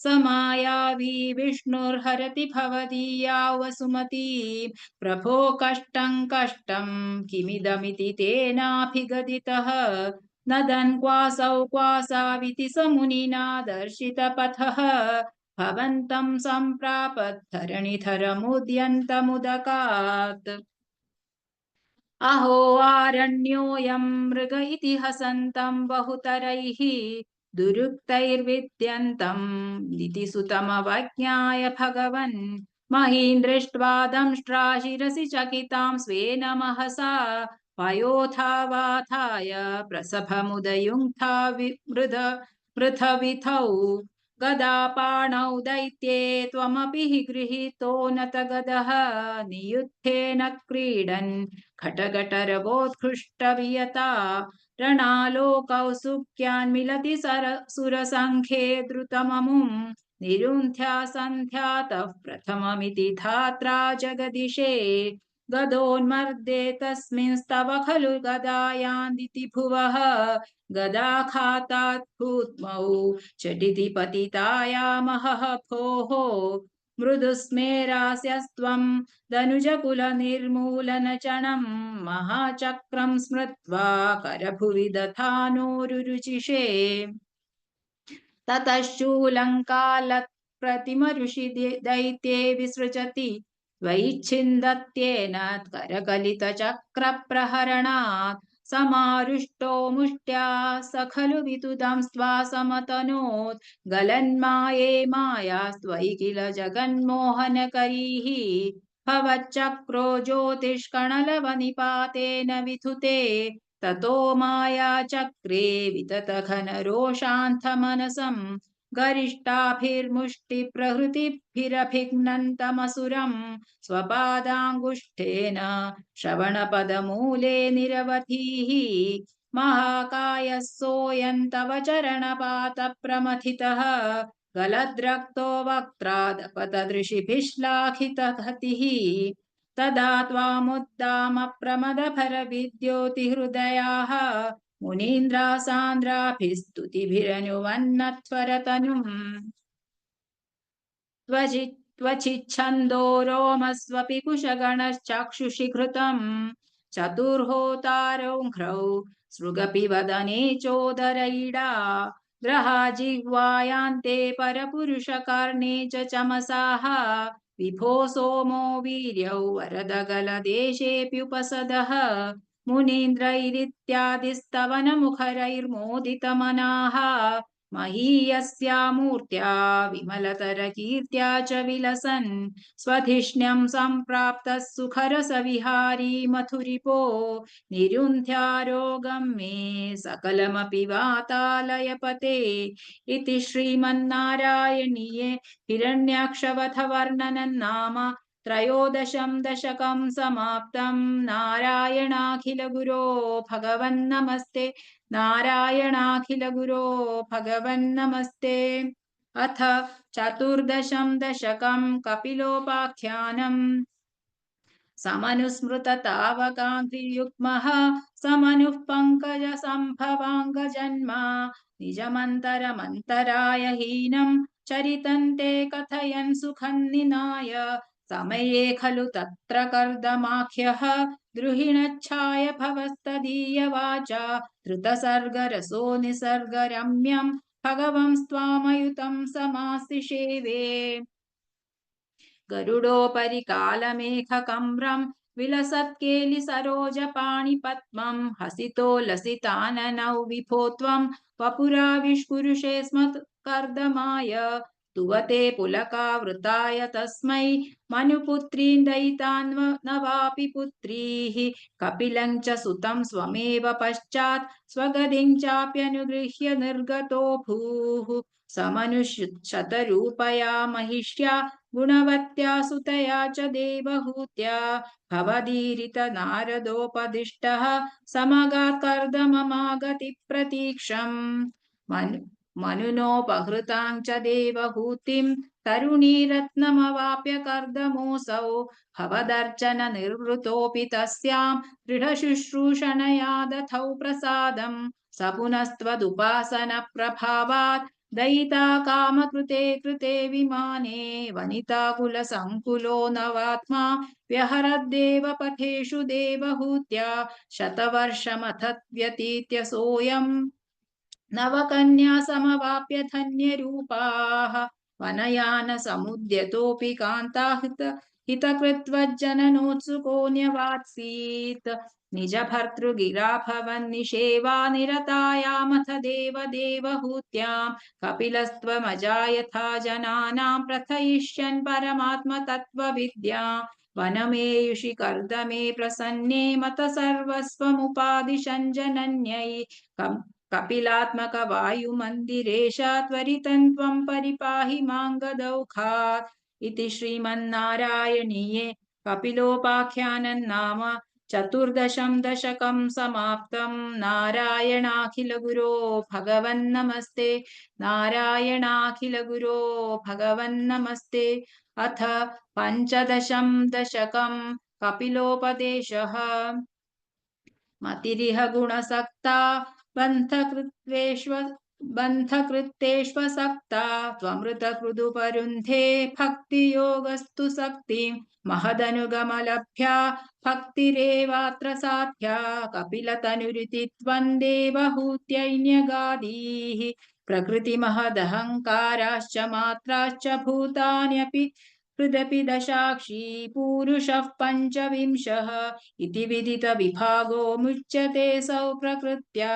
समायावी विष्णुर्हरति भवदीया वसुमती प्रभो कष्टं कष्टं किमिदमिति तेनाभिगदितः नदन् क्वासौ क्वासाविति स मुनिना दर्शितपथः भवन्तं सम्प्रापद्धरणिधरमुद्यन्तमुदकात् अहो आरण्योऽयं मृग इति हसन्तं बहुतरैः दुरुक्तैर्विद्यन्तं दितिसुतमवज्ञाय भगवन् महीन् दृष्ट्वा दंष्ट्रा शिरसि चकितां स्वेन महसा पयोधावाथाय प्रसभमुदयुङ्क्था विमृध पृथविथौ गदापाणौ दैत्ये त्वमपि हि गृहीतो न तगदः नियुद्धेन क्रीडन् घटघटरवोत्कृष्टवियता रणालोकौ सुख्यान्मिलति सुरसङ्ख्ये द्रुतममुं निरुन्ध्या सन्ध्यातः प्रथममिति धात्रा जगदिशे गदोन्मर्दे तस्मिंस्तव खलु गदायान्दिति भुवः गदाघातात् भूत्मौ झटिति पतितायामहः भोः मृदुस्मेरास्यस्त्वं दनुजकुलनिर्मूलनचणं महाचक्रं स्मृत्वा करभुवि दधानोरुरुचिषे ततः शूलङ्कालत्प्रतिमऋषि दैत्ये विसृजति वैच्छिन्दत्येन करकलितचक्रप्रहरणात् समारुष्टो मुष्ट्या स खलु वितुदं स्त्वा समतनोत् गलन्माये मायास्त्वयि किल जगन्मोहनकरीः भवच्चक्रो ज्योतिष्कणलवनिपातेन विधुते ततो मायाचक्रे विततघनरोषान्थमनसं गरिष्ठाभिर्मुष्टिप्रहृतिभिरभिघ्नन्तमसुरं स्वपादाङ्गुष्ठेन श्रवणपदमूले निरवधिः महाकायः सोऽयं तव चरणपातप्रमथितः गलद्रक्तो वक्त्रादपतदृशिभिः श्लाघितगतिः तदा त्वामुद्दामप्रमदभरविद्योतिहृदयाः मुनीन्द्रासान्द्राभिस्तुतिभिरनुवन्नत्वरतनुम् त्वचिच्छन्दो रोमस्वपि कुशगणश्चक्षुषि घृतम् चतुर्होतारौघ्रौ सृगपि वदने चोदरैडा ग्रहा जिह्वायान्ते परपुरुषकर्णे च चमसाः विभो सोमो वीर्यौ वरदगलदेशेऽप्युपसदः मुनीन्द्रैरित्यादिस्तवनमुखरैर्मोदितमनाः महीयस्या मूर्त्या विमलतरकीर्त्या च विलसन् स्वधिष्ण्यं सम्प्राप्तः सुखरसविहारी मथुरिपो निरुन्ध्यारोगं मे सकलमपि वातालयपते इति श्रीमन्नारायणीये हिरण्याक्षवधवर्णनं नाम त्रयोदशं दशकं समाप्तं नारायणाखिलगुरो भगवन्नमस्ते नारायणाखिलगुरो भगवन्नमस्ते अथ चतुर्दशं दशकं कपिलोपाख्यानम् समनुस्मृततावकाङ्घ्रियुग्मः समनुः पङ्कजसम्भवाङ्गजन्मा निजमन्तरमन्तराय हीनं चरितं ते कथयन् सुखन्निनाय समये खलु तत्र कर्दमाख्यः द्रुहिणच्छाय भवस्तदीयवाचा धृतसर्गरसो निसर्गरम्यं भगवंस्त्वामयुतं समासिषेवे गरुडोपरि कालमेघकम्रं विलसत्केलिसरोजपाणिपद्मं हसितो लसिताननौ विभो त्वं वपुराविष्कुरुषे स्म कर्दमाय स्तुवते पुलकावृताय तस्मै मनुपुत्रीं दयितान्नवापि पुत्रीः कपिलं च सुतं स्वमेव पश्चात् स्वगतिं चाप्यनुगृह्य निर्गतो भूः समनुशतरूपया महिष्या गुणवत्या सुतया च देवहूत्या भवदीरित नारदोपदिष्टः समगात् कर्दममागति प्रतीक्षम् मनुनोपहृतां च देवहूतिं तरुणीरत्नमवाप्य कर्दमोऽसौ भवदर्चन निर्वृतोऽपि तस्यां दृढशुश्रूषणया दधौ प्रसादं स पुनस्त्वदुपासनप्रभावात् दयिता कामकृते कृते विमाने वनिताकुलसङ्कुलो नवात्मा व्यहरद्देव पथेषु देवहूत्या शतवर्षमथ व्यतीत्य सोऽयम् नवकन्या समवाप्य धन्यरूपाः वनयानसमुद्यतोऽपि हितकृत्वज्जननोत्सुकोऽन्यवात्सीत् निजभर्तृगिरा भवन्निषेवा निरतायामथ देवदेवहूत्याम् कपिलस्त्वमजायथा जनानां प्रथयिष्यन् परमात्मतत्त्वविद्या वनमेयुषि कर्दमे प्रसन्ने मत सर्वस्वमुपादिशन् जनन्यै कपिलात्मक वायुमन्दिरेश त्वरितं त्वं परिपाहि मां गदौखात् इति श्रीमन्नारायणीये कपिलोपाख्यानं नाम चतुर्दशं दशकं समाप्तं नारायणाखिलगुरो भगवन्नमस्ते नारायणाखिलगुरो भगवन्नमस्ते अथ पञ्चदशं दशकं कपिलोपदेशः मतिरिह गुणसक्ता बन्धकृत्तेष्वसक्ता त्वमृतकृदुपरुन्धे भक्तियोगस्तु सक्तिं महदनुगमलभ्या भक्तिरेवात्र साध्या कपिलतनुरिति त्वं देवहूत्यैन्यगादीः प्रकृतिमहदहङ्काराश्च मात्राश्च भूतान्यपि हृदपि दशाक्षी पूरुषः पञ्चविंशः इति विदितविभागो मुच्यते सौ प्रकृत्या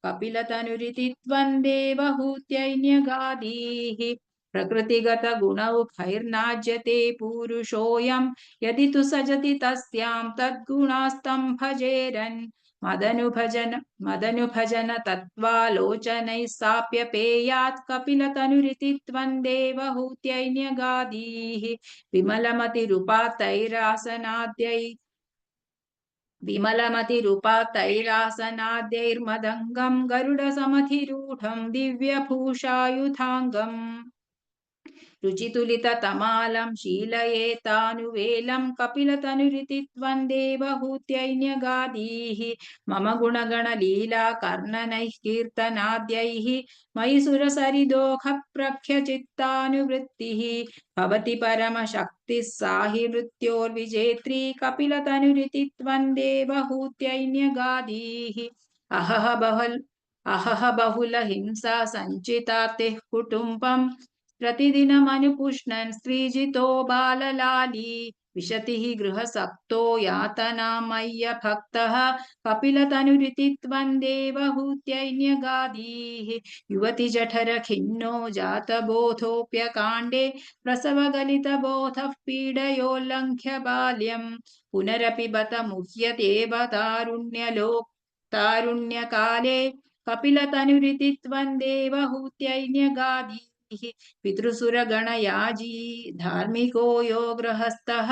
कपिलतनुरिति त्वं देवहूत्यैन्यगादीः प्रकृतिगतगुणौखैर्नाज्यते पूरुषोऽयं यदि तु सजति तस्यां तद्गुणास्तं भजेरन् मदनुभजन तत्त्वालोचनैः साप्यपेयात् कपिलतनुरिति त्वं देवहूत्यैन्यगादीः विमलमतिरुपातैरासनाद्यैर्मदङ्गं गरुडसमधिरूढं दिव्यभूषायुधाङ्गम् रुचितुलिततमालं शीलयेतानुवेलं कपिलतनुरिति त्वं देवहूत्यैन्यगादीः मम गुणगणलीला कर्णनैः कीर्तनाद्यैः मयि सुरसरिदोषप्रख्यचित्तानुवृत्तिः भवति परमशक्तिः साहि मृत्योर्विजेत्री कपिलतनुरिति त्वं देवहूत्यैन्यगादीः अहह बहुलहिंसा सञ्चितार्तिः कुटुम्बम् प्रतिदिनमनुपुष्णन् स्त्रीजितो बाललाली विशतिः गृहसक्तो यातनामय्य भक्तः कपिलतनुरिति त्वं देवहूत्यैन्यगादीः युवतिजठरखिन्नो जातबोधोऽप्यकाण्डे प्रसवगलितबोधः पीडयोल्लङ्घ्य बाल्यं पुनरपि बत मुह्यतेव तारुण्यकाले कपिलतनुरिति त्वं देवहूत्यैन्यगादीः पितृसुरगणयाजी धार्मिको यो गृहस्थः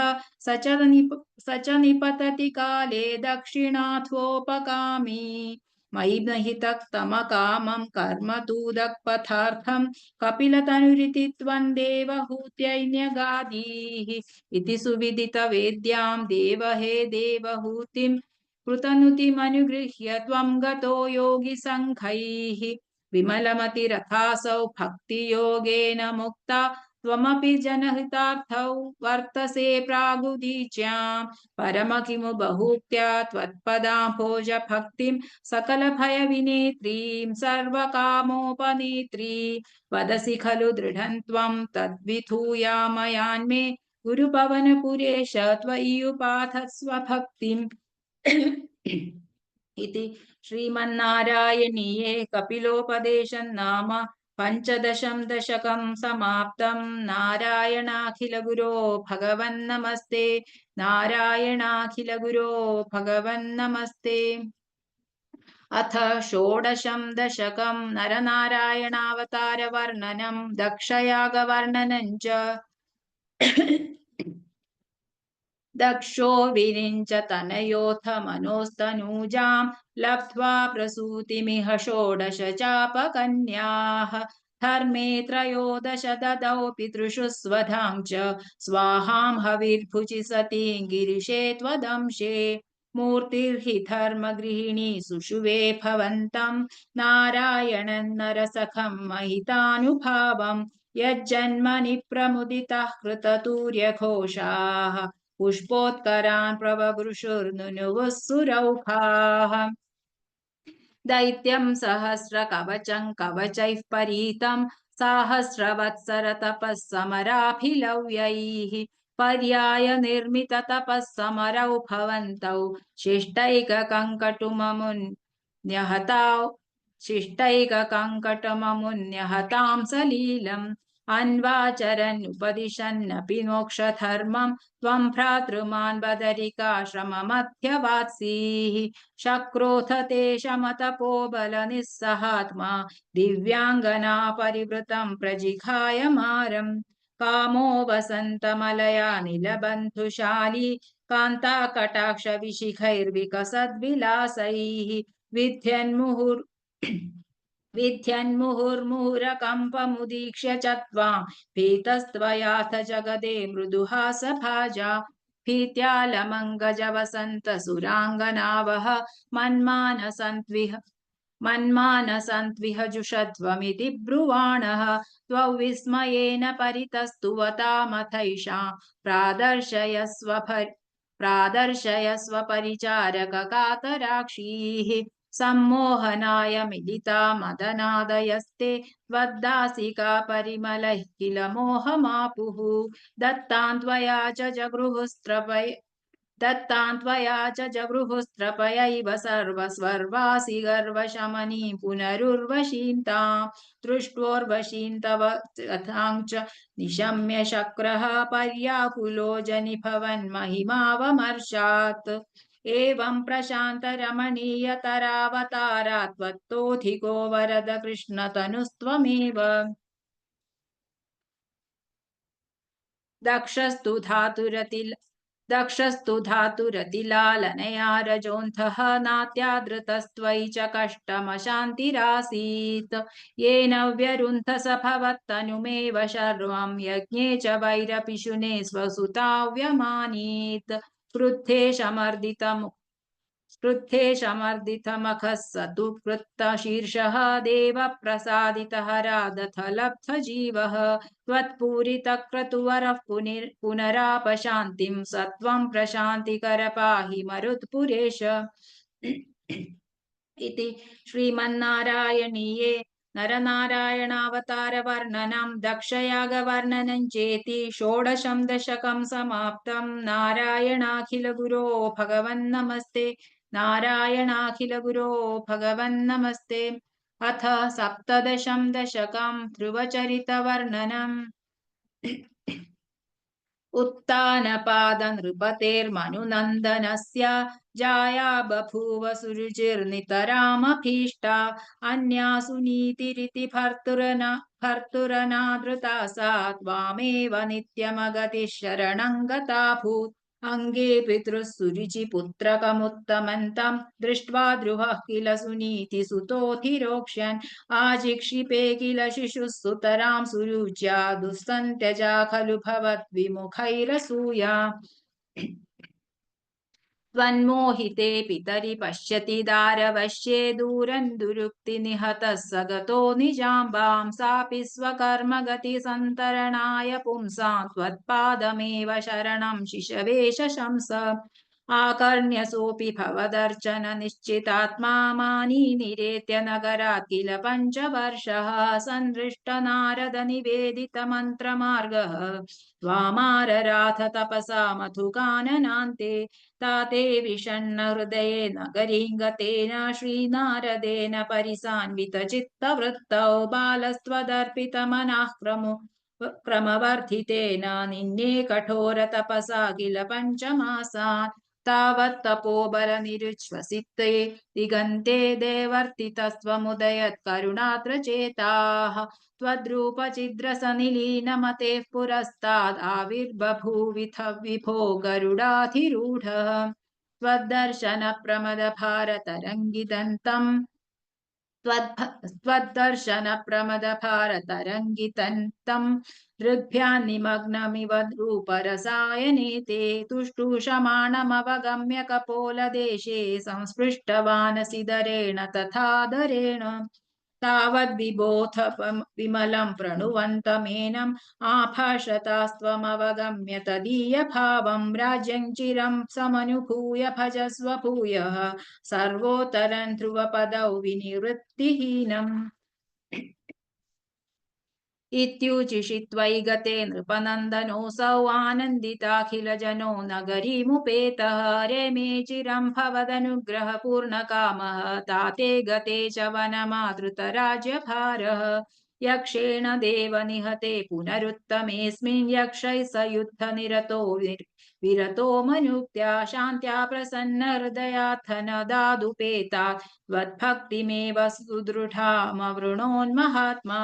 स च निपतति काले दक्षिणाथोपकामी मयि महितस्तमकामं कर्म तूदक्पथार्थं कपिलतनुरिति त्वं देवहूत्यैन्यगादीः इति सुविदितवेद्यां देवहे देवहूतिं कृतनुतिमनुगृह्य त्वं गतो योगिसङ्घैः विमलमतिरथासौ भक्तियोगेन मुक्ता त्वमपि जनहितार्थौ वर्तसे प्रागुदीच्यां परम किमु बहुक्त्या त्वत्पदाम्भोज भक्तिं सकलभयविनेत्रीं सर्वकामोपनेत्री वदसि खलु दृढं त्वं तद्विधूयामयान्मे गुरुपवनपुरेश त्वय्युपाधस्व भक्तिम् इति श्रीमन्नारायणीये कपिलोपदेशं नाम पञ्चदशं दशकं समाप्तं नारायणाखिलगुरो भगवन्नमस्ते नारायणाखिलगुरो भगवन्नमस्ते अथ षोडशं दशकं नरनारायणावतारवर्णनं दक्षयागवर्णनं च दक्षो विरिञ्च तनयोऽथ मनोस्तनूजां लब्ध्वा प्रसूतिमिह षोडश चापकन्याः धर्मे त्रयोदश ददौ पितृषु स्वधां च स्वाहां हविर्भुजि सतीं गिरिशे त्वदंशे मूर्तिर्हि धर्मगृहिणी सुषुवे भवन्तं नारायणं नरसखं महितानुभावम् यज्जन्मनि प्रमुदिताः कृततूर्यघोषाः पुष्पोत्करान् प्रववृषुर्नुनुवुः सुरौखाः दैत्यं सहस्रकवचं कवचैः परीतं साहस्रवत्सरतपः समराभिलव्यैः पर्यायनिर्मिततपः समरौ भवन्तौ शिष्टैककङ्कटुममुन्यहताौ शिष्टैककङ्कटममुन्यहतां सलीलम् अन्वाचरन् उपदिशन्नपि मोक्षधर्मं त्वं भ्रातृमान् बदरिकाश्रममध्यवात्सीः शक्रोथ ते शमतपो बलनिस्सहात्मा दिव्याङ्गना परिवृतं प्रजिघाय मारम् कामो वसन्तमलया निलबन्धुशाली कान्ताकटाक्षविशिखैर्विकसद्विलासैः विध्यन्मुहुर् विध्यन्मुहुर्मुहुरकम्पमुदीक्ष्य च त्वां भीतस्त्वयाथ जगदे मृदुहासभाजा भीत्यालमङ्गजवसन्तसुराङ्गनावः मन्मानसन्त्विह जुषध्वमिति ब्रुवाणः त्वौ विस्मयेन परितस्तुवतामथैषां प्रादर्शयस्व परिचारककातराक्षीः सम्मोहनाय मिलिता मदनादयस्ते त्वद्दासिका परिमलैः किल मोहमापुः दत्तान् त्वया च जगृहुस्त्रपयैव सर्वस्वर्वासि गर्वशमनीं पुनरुर्वशीं तां दृष्ट्वोर्वशीं तव कथां च निशम्य शक्रः पर्याकुलो जनिभवन्महिमावमर्शात् एवं प्रशान्तरमणीयतरावतारा त्वत्तोऽधिको वरद कृष्णतनुस्त्वमेव दक्षस्तु धातुरतिलालनया रजोऽन्धः नात्यादृतस्त्वयि च कष्टमशान्तिरासीत् येन व्यरुन्ध स भवत्तनुमेव शर्वं यज्ञे च वैरपिशुने स्वसुताव्यमानीत् क्रुद्धे शमर्दितमखः स तु कृत्तशीर्षः देवप्रसादितः रादथ लब्धजीवः त्वत्पूरितक्रतुवरः पुनरापशान्तिं सत्वं प्रशान्तिकर पाहि मरुत्पुरेश इति श्रीमन्नारायणीये नरनारायणावतारवर्णनं दक्षयागवर्णनं चेति षोडशं दशकं समाप्तं नारायणाखिलगुरो भगवन्नमस्ते नारायणाखिलगुरो भगवन्नमस्ते अथ सप्तदशं दशकं ध्रुवचरितवर्णनम् उत्तानपादनृपतेर्मनुनन्दनस्य जाया बभूव सुरुचिर्नितरामभीष्टा अन्या सुनीतिरिति भर्तुरनादृता सा त्वामेव नित्यमगतिः शरणं गताभूत् अङ्गे पितृः सुरुचिपुत्रकमुत्तमन्तं दृष्ट्वा द्रुवः किल सुनीतिसुतोऽधिरोक्ष्यन् आजिक्षिपे किल शिशुः सुतरां सुरुच्या दुःसन्त्यजा खलु भवद्विमुखैरसूया त्वन्मोहिते पितरि पश्यति दारवश्ये दूरन्दुरुक्तिनिहतः स गतो निजाम्बां सापि स्वकर्मगतिसन्तरणाय पुंसां त्वत्पादमेव शरणं शिशवे शशंस आकर्ण्यसोऽपि भवदर्चन निश्चितात्मा मानी निरेत्य नगरात् किल पञ्चवर्षः सन्दृष्टनारद निवेदितमन्त्रमार्गः त्वामारराथ तपसा मधुकाननान्ते ताते विषण्ण हृदयेन नगरीं गतेन श्रीनारदेन परिसान्वितचित्तवृत्तौ बालस्त्वदर्पितमनः क्रमवर्धितेन निन्ये कठोर तपसा किल पञ्चमासान् तावत् तपोबलनिरुच्छ्वसिते दिगन्ते देवर्तितस्त्वमुदयत् करुणाद्रचेताः त्वद्रूपचिद्रसनिलीनमतेः पुरस्ताद् आविर्बभूविथ विभो गरुडाधिरूढः त्वद्दर्शनप्रमदभारतरङ्गिदन्तम् त्वद्दर्शनप्रमदभारतरङ्गितं हृद्भ्यान्निमग्नमिव रूपरसायने ते तुष्टुषमाणमवगम्य कपोलदेशे संस्पृष्टवान् सिदरेण तथा दरेण तावद्विबोध विमलं प्रणुवन्तमेनम् आभाषतास्त्वमवगम्य तदीयभावं राज्यं चिरं समनुभूय भजस्व भूयः सर्वोत्तरं ध्रुवपदौ विनिवृत्तिहीनम् इत्युचिषि त्वयि गते नृपनन्दनोऽसौ आनन्दिताखिलजनो नगरीमुपेतः रेमे चिरं भवदनुग्रहपूर्णकामः ताते गते च वनमादृतराज्यभारः यक्षेण देव निहते पुनरुत्तमेऽस्मिन् यक्षैः स युद्धनिरतो विरतो मनुक्त्या शान्त्या प्रसन्नहृदयात्थ न दादुपेतात् त्वद्भक्तिमेव सुदृढामवृणोन्महात्मा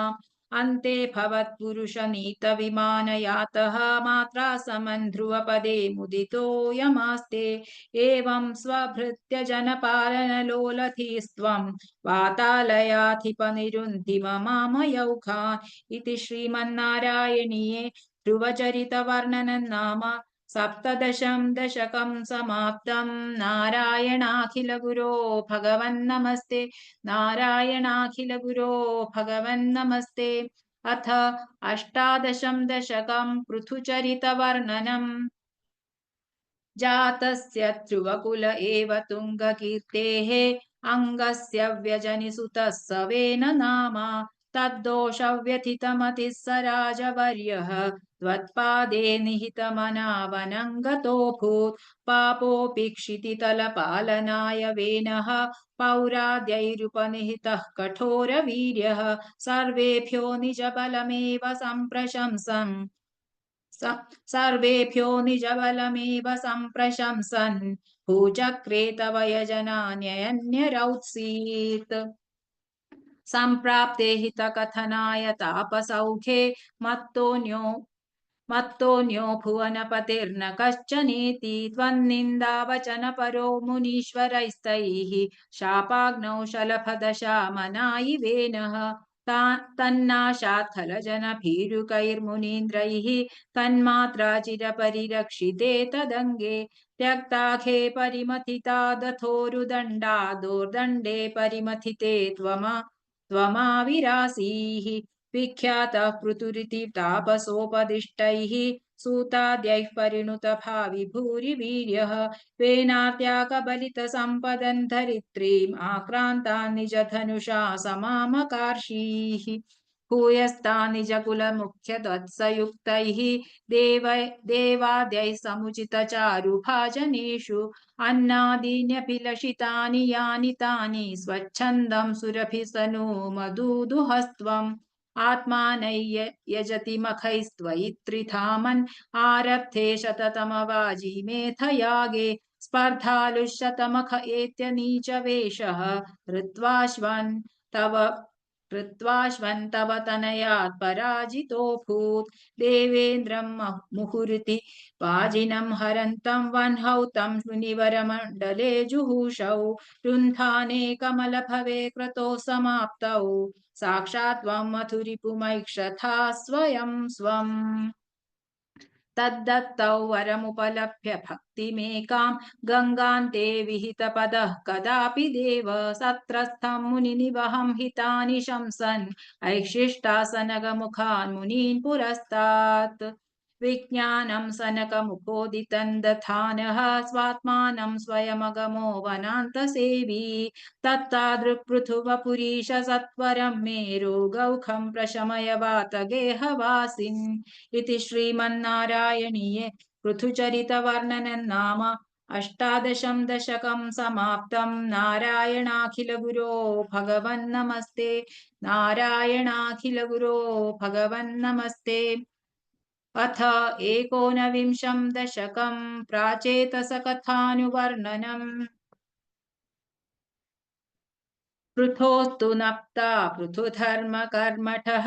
अन्ते भवत्पुरुषनीतविमानयातः मात्रा समन् ध्रुवपदे मुदितोऽयमास्ते एवं स्वभृत्य जनपालनलोलधिस्त्वं वातालयाधिपनिरुन्धि ममामयौखान् इति श्रीमन्नारायणीये ध्रुवचरितवर्णनं नाम सप्तदशं दशकं समाप्तं नारायणाखिलगुरो भगवन्नमस्ते नारायणाखिलगुरो भगवन्नमस्ते अथ अष्टादशं दशकं पृथुचरितवर्णनम् जातस्य ध्रुवकुल एव तुङ्गकीर्तेः अङ्गस्य व्यजनिसुतः सवेन नाम तद्दोषव्यथितमतिः स राजवर्यः त्वत्पादे निहितमनावनङ्गतोऽभूत् पापोऽपि क्षितितलपालनाय वेनः पौराद्यैरुपनिहितः कठोरवीर्यः सर्वेभ्यो निजबलमेव सम्प्रशंसन् सर्वेभ्यो निजबलमेव सम्प्रशंसन् भूचक्रे तव यजनान्यन्यरौत्सीत् सम्प्राप्ते हितकथनाय तापसौखे मत्तोऽन्यो भुवनपतिर्न कश्चनेति त्वन्निन्दावचनपरो मुनीश्वरैस्तैः शापाग्नौ शलभदशामनायिवेनः तन्नाशात् खलजनभीरुकैर्मुनीन्द्रैः तन्मात्रा चिरपरिरक्षिते तदङ्गे त्यक्ताखे परिमथिता दथोरुदण्डा दोर्दण्डे परिमथिते त्वमाविरासीः विख्यातः पृथुरिति तापसोपदिष्टैः सूताद्यैः परिणुत भावि भूरिवीर्यः वेनार्त्या कबलितसम्पदन् धरित्रीम् आक्रान्तान् निजधनुषा समामकार्षीः भूयस्ता निजकुलमुख्यत्वत्सयुक्तैः देवाद्यैः समुचितचारुभाजनेषु अन्नादीन्यभिलषितानि यानि तानि स्वच्छन्दं सुरभिसनु मधुदुहस्त्वम् आत्मानैः यजति मखैस्त्वयि त्रिधामन् आरब्धे शततमवाजी मेधयागे स्पर्धालुशतमख एत्य नीचवेषः कृत्वाश्वन् तव तनयात् पराजितोऽभूत् देवेन्द्रं मुहुरिति वाजिनं हरन्तं वह्नौतं मुनिवरमण्डले जुहूषौ रुन्धाने कमलभवे क्रतो समाप्तौ साक्षात् त्वं मधुरिपुमैक्षथा स्वयं स्वम् तद्दत्तौ वरमुपलभ्य भक्तिमेकां गङ्गान्ते विहितपदः कदापि देव सत्रस्थं मुनिनिवहं हितानि शंसन् ऐशिष्टासनगमुखान् मुनीन् पुरस्तात् विज्ञानं सनकमुखोदितं दधानः स्वात्मानं स्वयमगमो वनान्तसेवी तत्तादृक्पृथुवपुरीश सत्वरं मेरो गौखं प्रशमय वातगेहवासिन् इति श्रीमन्नारायणीये पृथुचरितवर्णनं नाम अष्टादशं दशकं समाप्तं नारायणाखिलगुरो भगवन्नमस्ते नारायणाखिलगुरो भगवन्नमस्ते अथ एकोनविंशं दशकं प्राचेतसकथानुवर्णनम् पृथोस्तु नप्ता पृथुधर्मकर्मठः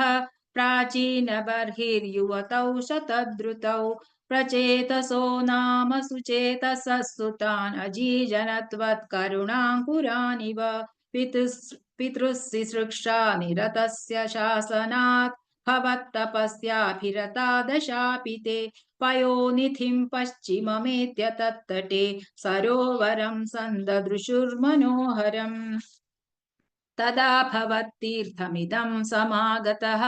प्राचीनबर्हिर्युवतौ शतद्रुतौ प्रचेतसो नाम सुचेतसः सुतान् अजीजनत्वत्करुणाङ्कुरानिव पितृशुश्रूषा निरतस्य शासनात् भवत्तपस्याभिरता दशापि ते पयोनिधिं पश्चिममेत्य तत्तटे सरोवरं सन्ददृशुर्मनोहरम् तदा भवत्तीर्थमिदं समागतः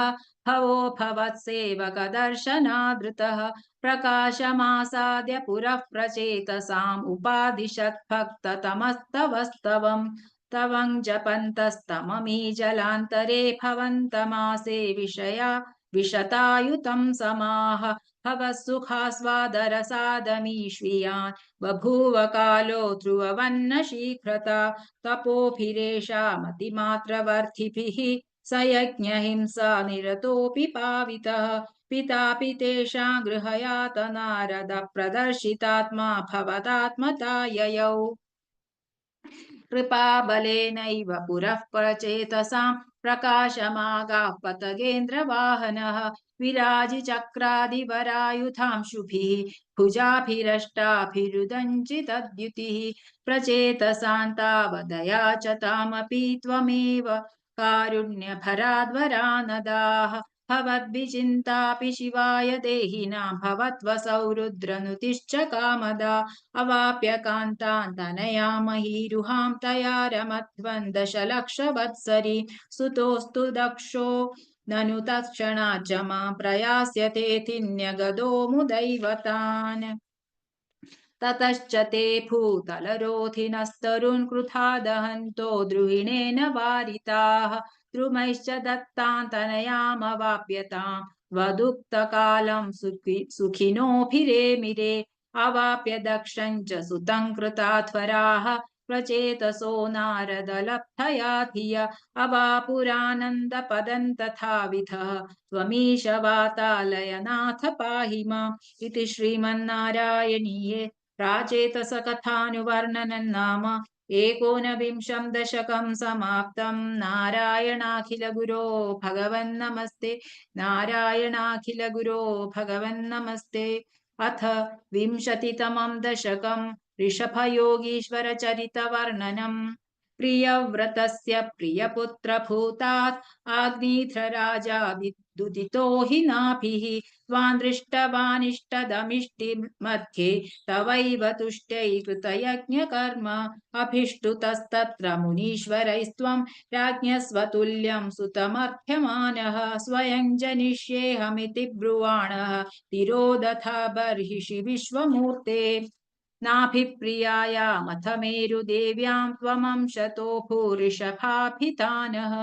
भवो भवत्सेवकदर्शनादृतः प्रकाशमासाद्य पुरः प्रचेतसाम् उपादिशद्भक्ततमस्तवस्तवम् तवं जपन्तस्तममी जलान्तरे भवन्तमासे विशतायुतं समाः भवत्सुखास्वादरसादमीश्वियान् बभूव कालो ध्रुववन्न शीघ्रता तपोभिरेषामतिमात्रवर्धिभिः स यज्ञहिंसा निरतोऽपि पावितः पितापि तेषां गृहयातनारद प्रदर्शितात्मा भवदात्मता ययौ कृपाबलेनैव पुरः प्रचेतसां प्रकाशमागाः पतगेन्द्रवाहनः विराजिचक्रादिवरायुधांशुभिः भुजाभिरष्टाभिरुदञ्चितद्युतिः प्रचेतसान्तावदया च तामपि त्वमेव कारुण्यभराद्वरानदाः भवद्विचिन्तापि शिवाय देहिनां भवत्वसौ रुद्रनुतिश्च कामदा अवाप्य कान्तान् तनयामहीरुहां तया रमध्वन् दशलक्षवत्सरी सुतोऽस्तु दक्षो ननु तत्क्षणात् मां प्रयास्यतेति न्यगदो मुदैवतान् ततश्च ते भूतलरोधिनस्तरुन् कृथा दहन्तो द्रुहिणेन वारिताः द्रुमैश्च दत्तान्तनयामवाप्यताम् वदुक्तकालं सुखिनोभिरेमिरे अवाप्य दक्षं च सुतं कृताध्वराः प्रचेतसो नारदलब्धया धिया अवापुरानन्दपदं तथाविधः त्वमीश वातालयनाथ पाहि माम् इति श्रीमन्नारायणीये प्राचेतसकथानुवर्णनं नाम एकोनविंशं दशकं समाप्तं नारायणाखिलगुरो भगवन्नमस्ते नारायणाखिलगुरो भगवन्नमस्ते अथ विंशतितमं दशकं ऋषभयोगीश्वरचरितवर्णनम् प्रियव्रतस्य प्रियपुत्रभूतात् आग्निध्रराजा विदुदितो हि नाभिः त्वां दृष्टवानिष्टदमिष्टिमध्ये तवैव तुष्ट्यै कृतयज्ञकर्म अभिष्टुतस्तत्र मुनीश्वरैस्त्वं राज्ञस्वतुल्यं सुतमर्थ्यमानः स्वयं जनिष्येऽहमिति ब्रुवाणः तिरोदथा बर्हिषि विश्वमूर्ते नाभिप्रियायामथ मेरुदेव्यां त्वमंशतो भूरिषभाभितानः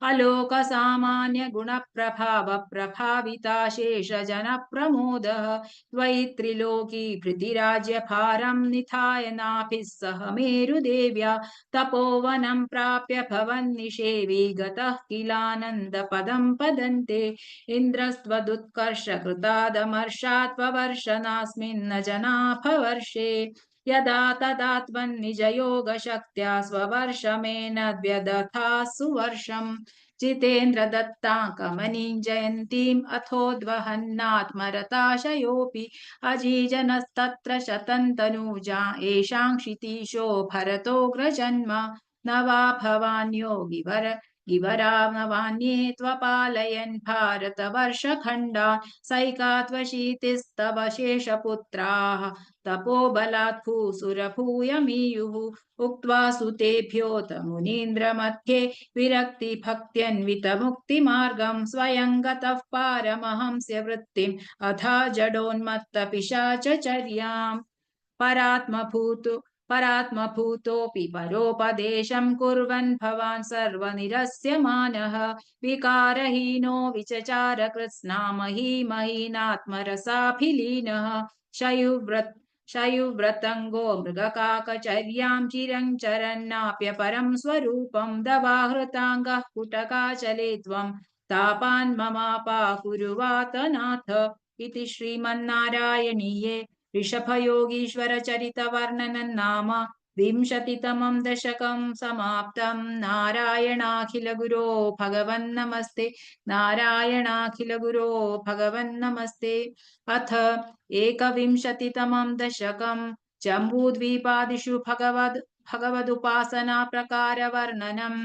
अलोकसामान्यगुणप्रभावप्रभाविताशेषजनप्रमोदः त्वयि त्रिलोकी भृतिराज्यभारं निधाय नाभिः सह मेरुदेव्या तपोवनं प्राप्य भवन्निषेवी गतः किलानन्दपदं पदन्ते इन्द्रस्त्वदुत्कर्षकृतादमर्षात्ववर्षनास्मिन्न जनाभवर्षे यदा तदा त्वन्निजयोगशक्त्या स्ववर्षमेन व्यदथा सुवर्षम् जितेन्द्रदत्तां कमनीं जयन्तीम् अथोद्वहन्नात्मरताशयोऽपि अजीजनस्तत्र शतन्तनूजा येषां क्षितीशो भरतोऽग्रजन्म न वा भवान्यो गिवरानवान्ये त्वपालयन् भारतवर्षखण्डान् सैकात्वशीतिस्तव शेषपुत्राः तपोबलात् भूसुरभूयमीयुः उक्त्वा सुतेभ्योऽथ मुनीन्द्रमध्ये विरक्तिभक्त्यन्वितमुक्तिमार्गं स्वयं गतः पारमहंस्यवृत्तिम् अथा जडोन्मत्तपिशाचचर्याम् परात्मभूतोऽपि परोपदेशं कुर्वन् भवान् सर्वनिरस्यमानः विकारहीनो विचचार कृत्स्नामहीमहीनात्मरसाभिलीनः शयुव्रतङ्गो मृगकाकचर्यां चिरं चरन्नाप्यपरं स्वरूपं दवाहृताङ्गः कुटकाचले त्वं तापान् ममापाकुरुवातनाथ इति श्रीमन्नारायणीये ऋषभयोगीश्वरचरितवर्णनं नाम विंशतितमं दशकं समाप्तं नारायणाखिलगुरो भगवन्नमस्ते नारायणाखिलगुरो भगवन्नमस्ते अथ एकविंशतितमं दशकं जम्बूद्वीपादिषु भगवदुपासना प्रकारवर्णनम्।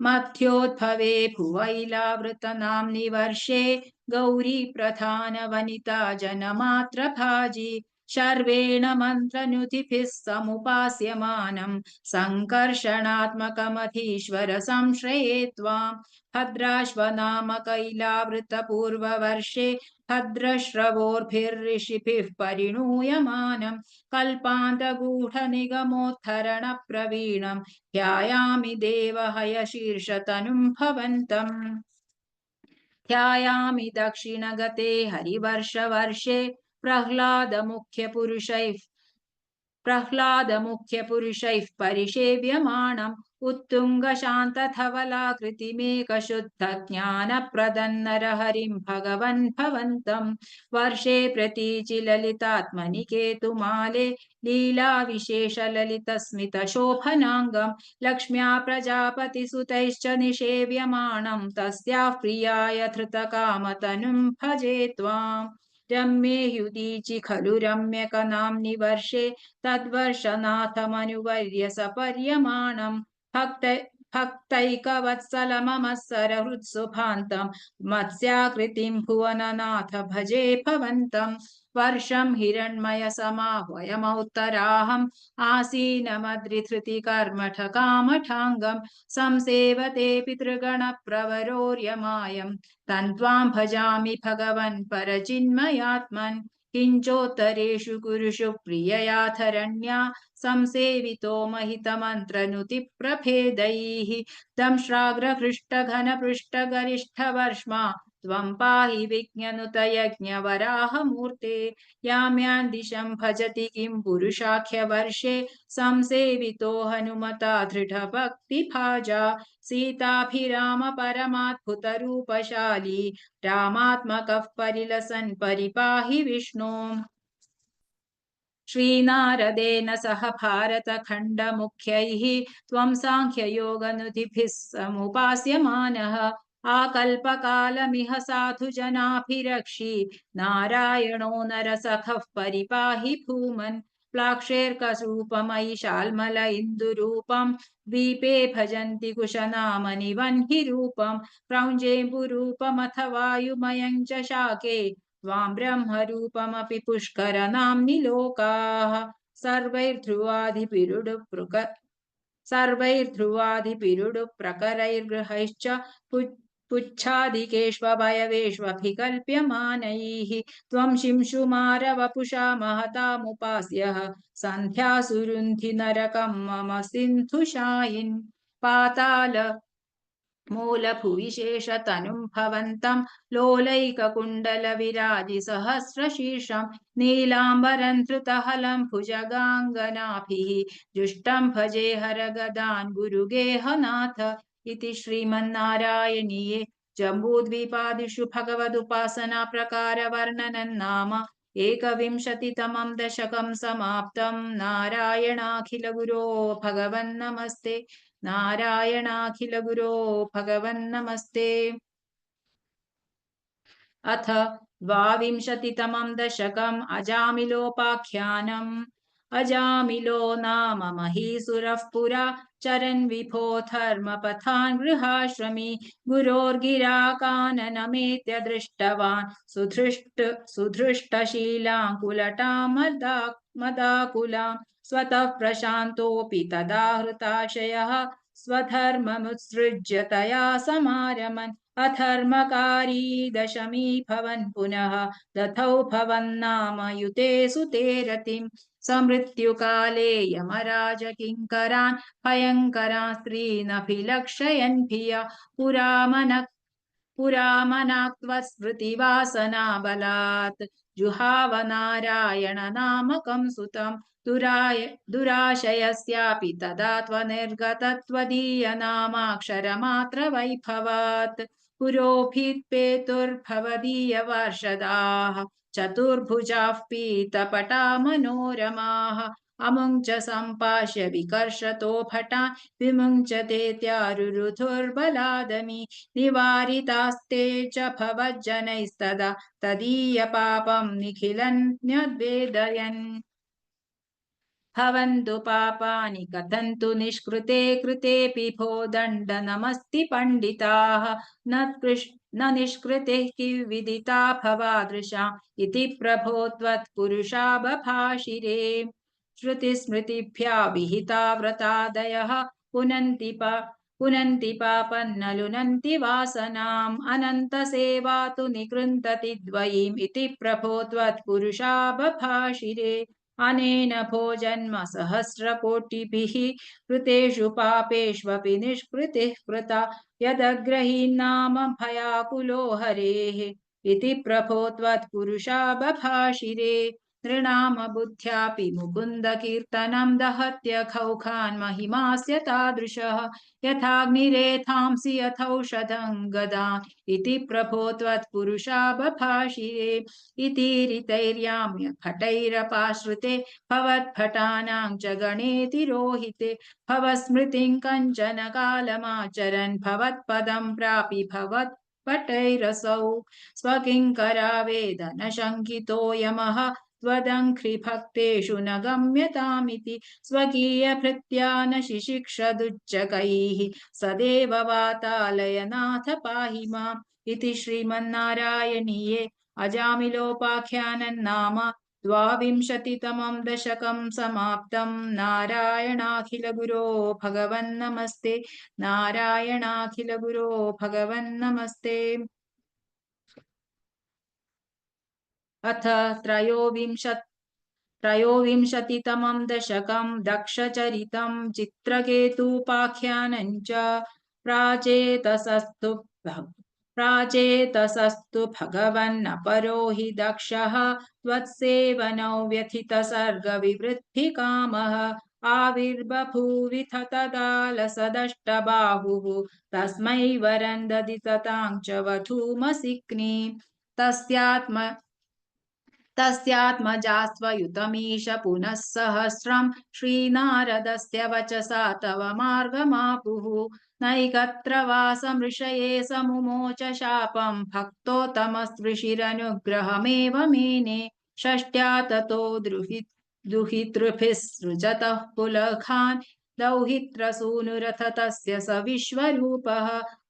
मध्योद्भवे भुवैलावृतनाम्नि वर्षे गौरी प्रधानवनिता जनमात्रभाजी शर्वेण मन्त्रनुतिभिः समुपास्यमानम् सङ्कर्षणात्मकमधीश्वर संश्रये त्वाम्। भद्राश्वनामकैलावृतपूर्ववर्षे भद्रश्रवोर्भिर्ऋषिभिः परिणूयमानम् कल्पान्तगूढनिगमोत्थरणप्रवीणम् ध्यायामि देवहयशीर्षतनुम् भवन्तम्। ध्यायामि दक्षिणगते हरिवर्षवर्षे प्रह्लादमुख्यपुरुषैः परिसेव्यमाणम् उत्तुङ्गशान्तधवलाकृतिमेकशुद्धज्ञानप्रदन्नरहरिम् भगवन् भवन्तम्। वर्षे प्रतीचि ललितात्मनि केतुमाले लीलाविशेषललितस्मितशोभनाङ्गम् लक्ष्म्या प्रजापतिसुतैश्च निषेव्यमाणम् तस्याः प्रियाय धृतकामतनुम् भजे त्वाम्। रम्येयुदीचि खलु रम्यकनाम्नि वर्षे तद्वर्षनाथमनुवर्य सपर्यमाणम् भक्तैकवत्सलममत्सरहृत्सुभान्तम् मत्स्याकृतिम् भुवननाथ भजे भवन्तम्। वर्षम् हिरण्मयसमाह्वयमौत्तराहम् आसीनमद्रिधृतिकर्मठकामठाङ्गम् संसेवते पितृगणप्रवरोर्यमायम् तन्त्वाम् भजामि भगवन् परचिन्मयात्मन्। किञ्चोत्तरेषु कुरुषु प्रिययाथरण्या संसेवितो महितमन्त्रनुतिप्रभेदैः दंश्राग्रहृष्टघनपृष्ठगरिष्ठवर्ष्मा त्वम् पाहि विज्ञनुतयज्ञवराहमूर्ते। याम्यान् दिशम् भजति किम् पुरुषाख्यवर्षे संसेवितो हनुमता दृढभक्तिभाजा सीताभिराम परमाद्भुतरूपशाली रामात्मकः परिलसन् परिपाहि विष्णो। श्रीनारदेन सह भारतखण्डमुख्यैः त्वं साङ्ख्ययोगनुतिभिः समुपास्यमानः आकल्पकालमिह साधुजनाभिरक्षि नारायणो नरसखः परिपाहि भूमन्। प्लाक्षेर्करूपमयि शाल्मल इन्दुरूपम् द्वीपे भजन्ति कुशनामनि वह्निरूपम् क्रौञ्जेम्बुरूपमथ वायुमयम् च शाके त्वाम् ब्रह्मरूपमपि पुष्करनाम्नि लोकाः सर्वैर्ध्रुवादिपिरुडुप्रकरैर्गृहैश्च पुच्छादिकेष्वभयवेष्वभिकल्प्यमानैः त्वम् शिंशुमारवपुषा महतामुपास्यः सन्ध्यासुरुन्धि नरकम् मम सिन्धुशायिन्। पाताल मूलभुविशेषतनुम् भवन्तम् लोलैककुण्डलविराजिसहस्रशीर्षम् नीलाम्बरम् धृतहलम् भुजगाङ्गनाभिः जुष्टम् भजे हरगदान् गुरुगेहनाथ। इति श्रीमन्नारायणीये जम्बूद्वीपादिषु भगवदुपासना प्रकारवर्णनम् नाम एकविंशतितमम् दशकम् समाप्तम्। नारायणाखिलगुरो भगवन्नमस्ते। नारायणाखिलगुरो भगवन्नमस्ते। अथ द्वाविंशतितमम् दशकम् अजामिलोपाख्यानम्। अजामिलो नाम महीसुरः पुरा चरन् विभो धर्मपथान् गृहाश्रमी गुरोर्गिराकाननमेत्य दृष्टवान् सुधृष्टशीलाङ्कुलटामदाकुलाम् स्वतः प्रशान्तोऽपि तदा हृताशयः स्वधर्ममुत्सृज्य तया समारमन् अधर्मकारी दशमी भवन् पुनः दधौ भवन्नाम युते सुते रतिम् समृत्युकाले यमराज किङ्करान् भयङ्करान् स्त्रीनभिलक्षयन् भिया पुरामनाक्त्वस्मृतिवासनाबलात् जुहाव नारायण नामकं सुतम् दुराशयस्यापि तदा त्वनिर्गतत्वदीयनामाक्षरमात्रवैभवात् पुरोभित्पेतुर्भवदीयवार्षदाः चतुर्भुजाः पीतपटा मनोरमाः अमुञ्च सम्पाश्य विकर्षतो भटान् विमुञ्चते त्यारुरुधुर्बलादमि निवारितास्ते च भवज्जनैस्तदा तदीयपापं निखिलन् न्यद्वेदयन्। भवन्तु पापानि कथन्तु निष्कृते कृतेऽपि भो दण्डनमस्ति पंडिताः न निष्कृतिः किंविदिता भवादृशा इति प्रभो त्वत्पुरुषा बभाषिरे श्रुतिस्मृतिभ्या विहिता व्रतादयः पुनन्ति पापन्न लुनन्ति वासनाम् अनन्तसेवा तु निकृन्तति द्वयीम् इति प्रभो त्वत्पुरुषा बभाषिरे अनेन भोजन्म सहस्रकोटिभिः कृतेषु पापेष्वपि निष्कृतिः कृता यदग्रहीन्नाम भयाकुलो हरेः इति प्रभो त्वत्पुरुषा बभाषिरे नृणाम बुद्ध्यापि मुकुन्द कीर्तनं दहत्यखौखान् महिमास्य तादृशः यथाग्निरेथांसि यथौषधं गदान् इति प्रभो त्वत्पुरुषा बभाषिरे इति ऋतैर्याम्य भटैरपाश्रिते भवद्भटानां च गणेति रोहिते भवस्मृतिं कञ्चन कालमाचरन् भवत्पदं प्रापि भवत्पटैरसौ स्वकिङ्करा वेदन शङ्कितो यमः त्वदङ्घ्रिभक्तेषु न गम्यतामिति स्वकीयभृत्या न शिशिक्षदुच्चकैः सदेव वातालयनाथ पाहि माम् इति श्रीमन्नारायणीये अजामिलोपाख्यानं नाम द्वाविंशतितमं दशकं समाप्तं नारायणाखिलगुरो भगवन्नमस्ते नारायणाखिलगुरो भगवन्नमस्ते अथ त्रयोविंशतितमं दशकं दक्षचरितं चित्रकेतूपाख्यानं च प्राचेतसस्तु भगवन्नपरो हि दक्षः त्वत्सेवनौ व्यथितसर्गविवृद्धिकामः आविर्बभूविथ तदालसदष्टबाहुः तस्मै वरन्ददि ततां च वधूमसिग्नि तस्यात्मजास्त्वयुतमीश पुनः सहस्रं श्रीनारदस्य वचसा तव मार्गमापुः नैकत्र वासमृषये समुमोच शापं भक्तोत्तमस्पृशिरनुग्रहमेव मेने षष्ट्या ततो दुहितृभिः सृजतः पुलखान् दौहित्रसूनुरथ तस्य स विश्वरूपः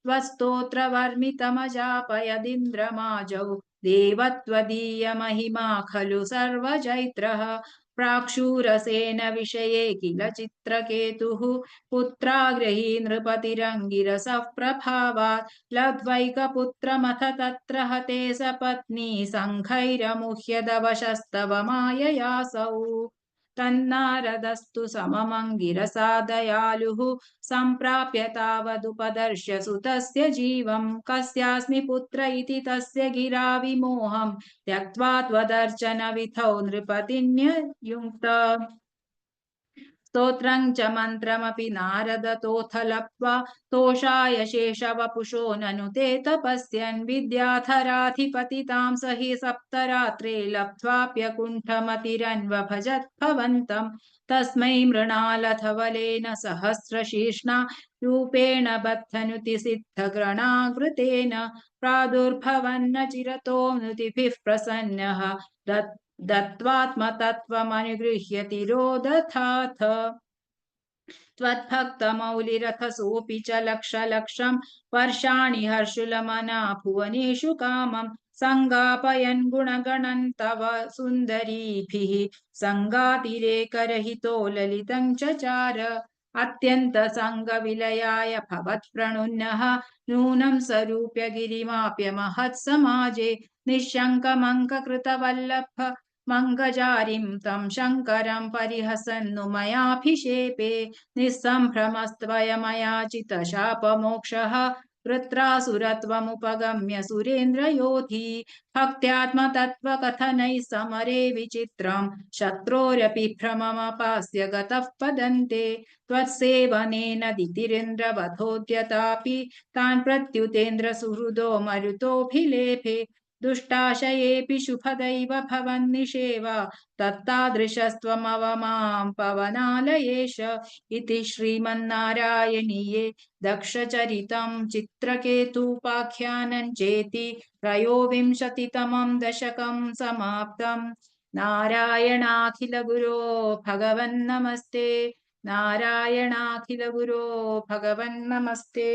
त्वत्स्तोत्रवर्मितमजापयदिन्द्रमाजौ देवत्वदीयमहिमा खलु सर्वजैत्रः प्राक्षूरसेन विषये किल चित्रकेतुः पुत्राग्रही नृपतिरङ्गिरसः प्रभावात् लब्ध्वैकपुत्रमथ तत्र हते सपत्नी सङ्घैरमुह्यदवशस्तव माययासौ तन्नारदस्तु सममङ्गिरसा दयालुः सम्प्राप्य तावदुपदर्श्य सुतस्य जीवं कस्यास्मि पुत्र इति तस्य गिरा विमोहं त्यक्त्वा त्वदर्चन विधौ नृपतिन्ययुङ्क्त स्तोत्रं च मन्त्रमपि नारदतोऽथ लप्त्वा तोषाय शेषवपुषो ननु ते तपस्यन् विद्याधराधिपतितां स हि सप्तरात्रे लब्ध्वाप्यकुण्ठमतिरन्वभजत् भवन्तम् तस्मै मृणालधवलेन सहस्रशीर्ष्णा रूपेण बद्धनुतिसिद्धग्रणावृतेन प्रादुर्भवन्न चिरतो नुतिभिः प्रसन्नः दत्त्वात्मतत्त्वमनुगृह्य तिरोदधाथ त्वद्भक्तमौलिरथ सोऽपि च लक्षं वर्षाणि हर्षुलमना भुवनेषु कामं सङ्गापयन् गुणगणन् तव सुन्दरीभिः सङ्गातिरेकरहितो ललितं चचार अत्यन्तसङ्गविलयाय भवत्प्रणुन्नः नूनं सरूप्य गिरिमाप्य महत्समाजे निःशङ्कमङ्ककृतवल्लभ मङ्गजारिं तं शङ्करं परिहसन्नु मयाभिषेपे निःसम्भ्रमस्त्वयमयाचितशापमोक्षः वृत्रासुरत्वमुपगम्य सुरेन्द्रयोधी भक्त्यात्मतत्त्वकथनैः समरे विचित्रं शत्रोरपि भ्रममपास्य गतः पदन्ते त्वत्सेवनेन दितिरेन्द्रवधोद्यतापि तान् प्रत्युतेन्द्र सुहृदो मरुतोऽभिलेभे दुष्टाशयेऽपि शुभदैव भवन्निषेवा तत्तादृशस्त्वमवमां पवनालयेश इति श्रीमन्नारायणीये दक्षचरितं चित्रकेतूपाख्यानं चेति त्रयोविंशतितमं दशकं समाप्तम् नारायणाखिलगुरो भगवन्नमस्ते। नारायणाखिलगुरो भगवन्नमस्ते।